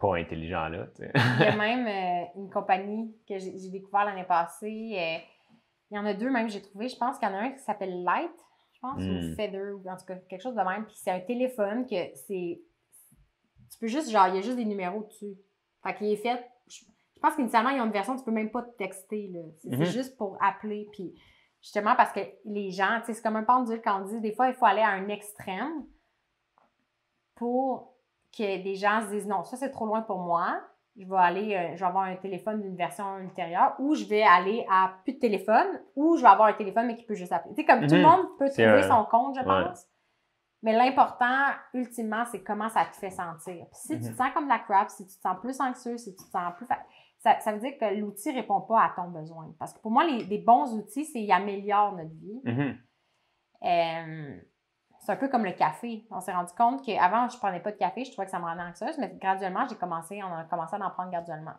Pas intelligent là. T'sais. Il y a même une compagnie que j'ai découvert l'année passée. Il y en a deux même que j'ai trouvé. Je pense qu'il y en a un qui s'appelle Light, je pense, ou Feather, ou en tout cas quelque chose de même. Puis c'est un téléphone que c'est... Tu peux juste, genre, il y a juste des numéros dessus. Fait qu'il est fait... Je pense qu'initialement, ils ont une version, tu peux même pas te texter, là. C'est juste pour appeler. Puis justement, parce que les gens, tu sais, c'est comme un pendule quand on dit, des fois, il faut aller à un extrême pour... que des gens se disent non, ça c'est trop loin pour moi, je vais avoir un téléphone d'une version ultérieure, ou je vais aller à plus de téléphone, ou je vais avoir un téléphone mais qui peut juste appeler. Tu sais, comme tout le monde peut trouver son compte, je pense. Mais l'important, ultimement, c'est comment ça te fait sentir. Puis si tu te sens comme de la crap, si tu te sens plus anxieux, si tu te sens plus... Ça veut dire que l'outil ne répond pas à ton besoin. Parce que pour moi, les bons outils, c'est qu'ils améliorent notre vie. C'est un peu comme le café. On s'est rendu compte qu'avant, je ne prenais pas de café, je trouvais que ça me rendait anxieuse, mais graduellement, on a commencé à en prendre graduellement.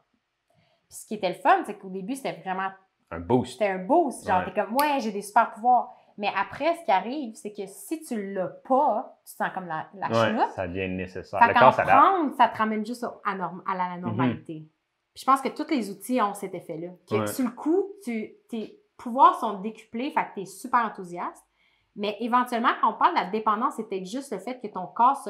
Puis ce qui était le fun, c'est qu'au début, c'était vraiment... un boost. C'était un boost. Genre, t'es comme, ouais, j'ai des super pouvoirs. Mais après, ce qui arrive, c'est que si tu ne l'as pas, tu te sens comme la chenoute. Ça devient nécessaire. Fait qu'en prendre, ça te ramène juste à la normalité. Puis je pense que tous les outils ont cet effet-là. Que sur le coup, tes pouvoirs sont décuplés, fait que tu es super enthousiaste. Mais éventuellement, quand on parle de la dépendance, c'est peut-être juste le fait que ton corps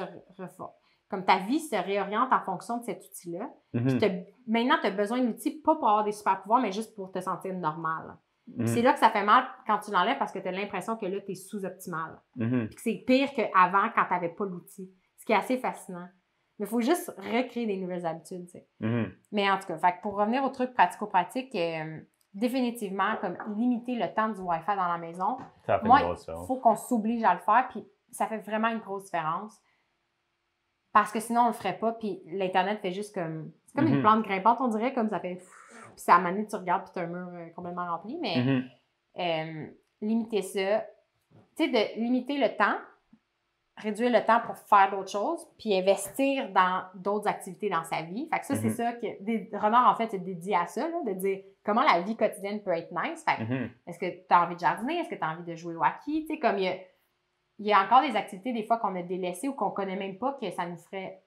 comme ta vie se réoriente en fonction de cet outil-là. Puis maintenant, tu as besoin d'un outil, pas pour avoir des super pouvoirs, mais juste pour te sentir normal. C'est là que ça fait mal quand tu l'enlèves parce que tu as l'impression que là, tu es sous-optimal. Puis que c'est pire qu'avant quand tu n'avais pas l'outil. Ce qui est assez fascinant. Mais il faut juste recréer des nouvelles habitudes, tu sais. Mais en tout cas, fait que pour revenir au truc pratico-pratique, définitivement, comme limiter le temps du Wi-Fi dans la maison. Ça fait une grosse différence. Il faut qu'on s'oblige à le faire, puis ça fait vraiment une grosse différence. Parce que sinon, on le ferait pas, puis l'Internet fait juste comme... C'est comme une plante grimpante, on dirait, comme ça fait... Puis c'est à un moment donné, tu regardes, puis tu as un mur complètement rempli, mais limiter ça. Tu sais, de limiter le temps, réduire le temps pour faire d'autres choses, puis investir dans d'autres activités dans sa vie. Fait que ça, c'est ça que... Renard, en fait, c'est dédié à ça, là, de dire comment la vie quotidienne peut être nice. Fait que, est-ce que tu as envie de jardiner? Est-ce que tu as envie de jouer au hockey? Tu sais, comme il y a encore des activités, des fois, qu'on a délaissées ou qu'on connaît même pas, que ça nous ferait...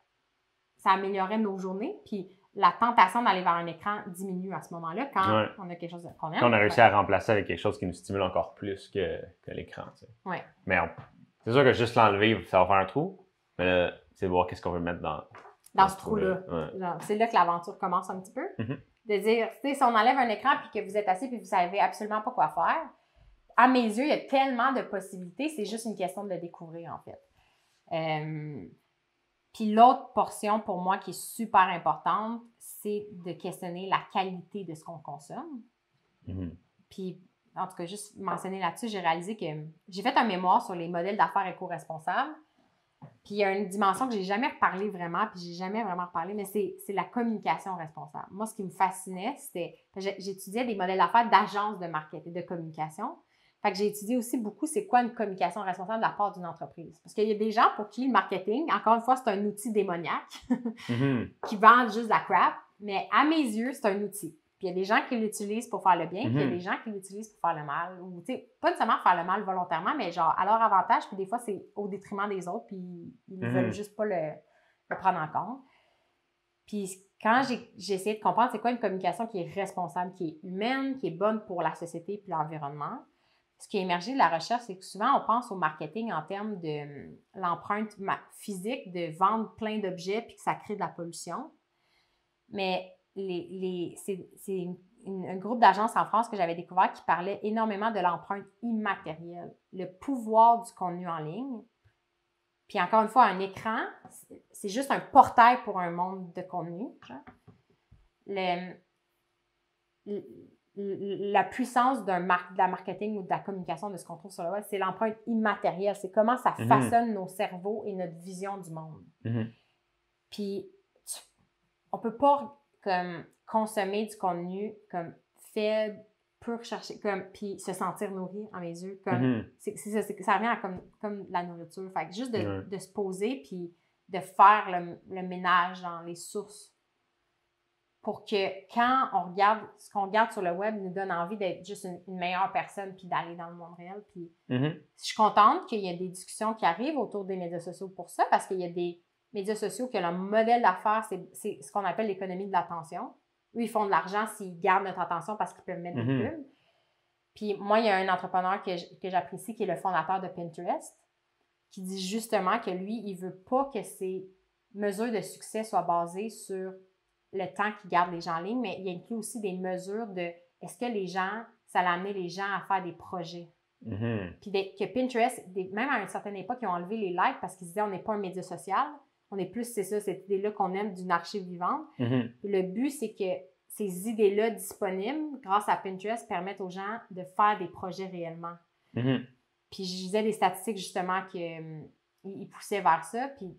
Ça améliorerait nos journées, puis la tentation d'aller vers un écran diminue à ce moment-là quand on a quelque chose qu'on aime. Quand on a réussi à remplacer avec quelque chose qui nous stimule encore plus que l'écran, tu sais. Mais c'est sûr que juste l'enlever, ça va faire un trou. Mais là, c'est voir qu'est-ce qu'on veut mettre dans ce trou-là. C'est là que l'aventure commence un petit peu. De dire, tu sais, si on enlève un écran puis que vous êtes assis puis vous savez absolument pas quoi faire, à mes yeux, il y a tellement de possibilités, c'est juste une question de le découvrir, en fait. Puis l'autre portion, pour moi, qui est super importante, c'est de questionner la qualité de ce qu'on consomme. Puis, en tout cas, juste mentionner là-dessus, j'ai réalisé que j'ai fait un mémoire sur les modèles d'affaires éco-responsables. Puis, il y a une dimension que j'ai jamais reparlé vraiment, puis j'ai jamais vraiment reparlé, mais c'est la communication responsable. Moi, ce qui me fascinait, c'était... J'étudiais des modèles d'affaires d'agences de marketing, de communication. Fait que j'ai étudié aussi beaucoup c'est quoi une communication responsable de la part d'une entreprise. Parce qu'il y a des gens pour qui le marketing, encore une fois, c'est un outil démoniaque qui vendent juste de la crap, mais à mes yeux, c'est un outil. Puis il y a des gens qui l'utilisent pour faire le bien, puis il y a des gens qui l'utilisent pour faire le mal. Ou, tu sais, pas nécessairement faire le mal volontairement, mais genre à leur avantage, puis des fois, c'est au détriment des autres, puis ils ne veulent juste pas le prendre en compte. Puis quand j'ai essayé de comprendre c'est quoi une communication qui est responsable, qui est humaine, qui est bonne pour la société puis l'environnement, ce qui a émergé de la recherche, c'est que souvent, on pense au marketing en termes de l'empreinte physique, de vendre plein d'objets puis que ça crée de la pollution. Mais c'est un groupe d'agences en France que j'avais découvert qui parlait énormément de l'empreinte immatérielle, le pouvoir du contenu en ligne. Puis encore une fois, un écran, c'est juste un portail pour un monde de contenu. la puissance de la marketing ou de la communication, de ce qu'on trouve sur le web, c'est l'empreinte immatérielle. C'est comment ça façonne nos cerveaux et notre vision du monde. Puis, on peut pas comme consommer du contenu comme faible, pour chercher, puis se sentir nourri, à mes yeux. Comme, ça revient à comme la nourriture. Fait que juste de se poser puis de faire le ménage dans les sources pour que quand on regarde, ce qu'on regarde sur le web nous donne envie d'être juste une meilleure personne puis d'aller dans le monde réel. Puis je suis contente qu'il y ait des discussions qui arrivent autour des médias sociaux pour ça, parce qu'il y a des médias sociaux que leur modèle d'affaires, c'est ce qu'on appelle l'économie de l'attention. Eux, ils font de l'argent s'ils gardent notre attention parce qu'ils peuvent mettre des pubs. Puis moi, il y a un entrepreneur que j'apprécie qui est le fondateur de Pinterest, qui dit justement que lui, il veut pas que ses mesures de succès soient basées sur le temps qu'il garde les gens en ligne, mais il inclut aussi des mesures de est-ce que les gens, ça l'a amené les gens à faire des projets. Puis que Pinterest, même à une certaine époque, ils ont enlevé les likes parce qu'ils disaient on n'est pas un média social, on est plus, c'est ça, cette idée-là qu'on aime d'une archive vivante. Puis le but, c'est que ces idées-là disponibles, grâce à Pinterest, permettent aux gens de faire des projets réellement. Puis je disais des statistiques justement qu'il poussait vers ça, puis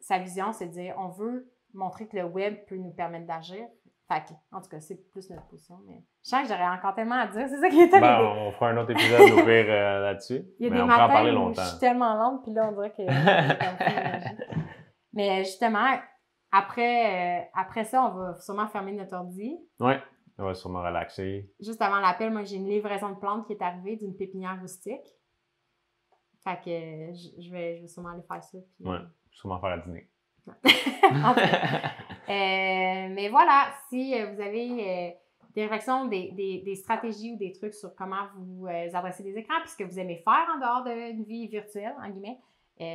sa vision, c'est de dire on veut montrer que le web peut nous permettre d'agir. Fait que, en tout cas, c'est plus notre position. Mais je sens que j'aurais encore tellement à dire. C'est ça qui est terrible. On fera un autre épisode au pire là-dessus. Il y a mais des on pourra en parler matins où longtemps. je suis tellement lente, puis là, on dirait que... Mais justement, après ça, on va sûrement fermer notre ordi. Oui, on va sûrement relaxer. Juste avant l'appel, moi, j'ai une livraison de plantes qui est arrivée d'une pépinière rustique. Fait que je vais sûrement aller faire ça. Puis... Oui, sûrement faire à dîner. Mais voilà, si vous avez des réflexions, des stratégies ou des trucs sur comment vous adressez des écrans, puis ce que vous aimez faire en dehors d'une vie virtuelle, en guillemets,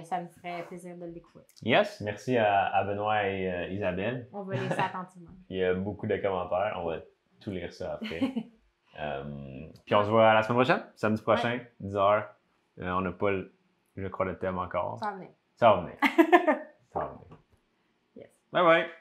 ça me ferait plaisir de le découvrir. Yes, merci à Benoît et Isabelle. On va lire ça attentivement. Il y a beaucoup de commentaires, on va tout lire ça après. Puis on se voit la semaine prochaine, samedi prochain, 10h. On n'a pas, je crois, le thème encore. Ça va venir. Ça va venir. Ça va venir. Yes. Bye bye!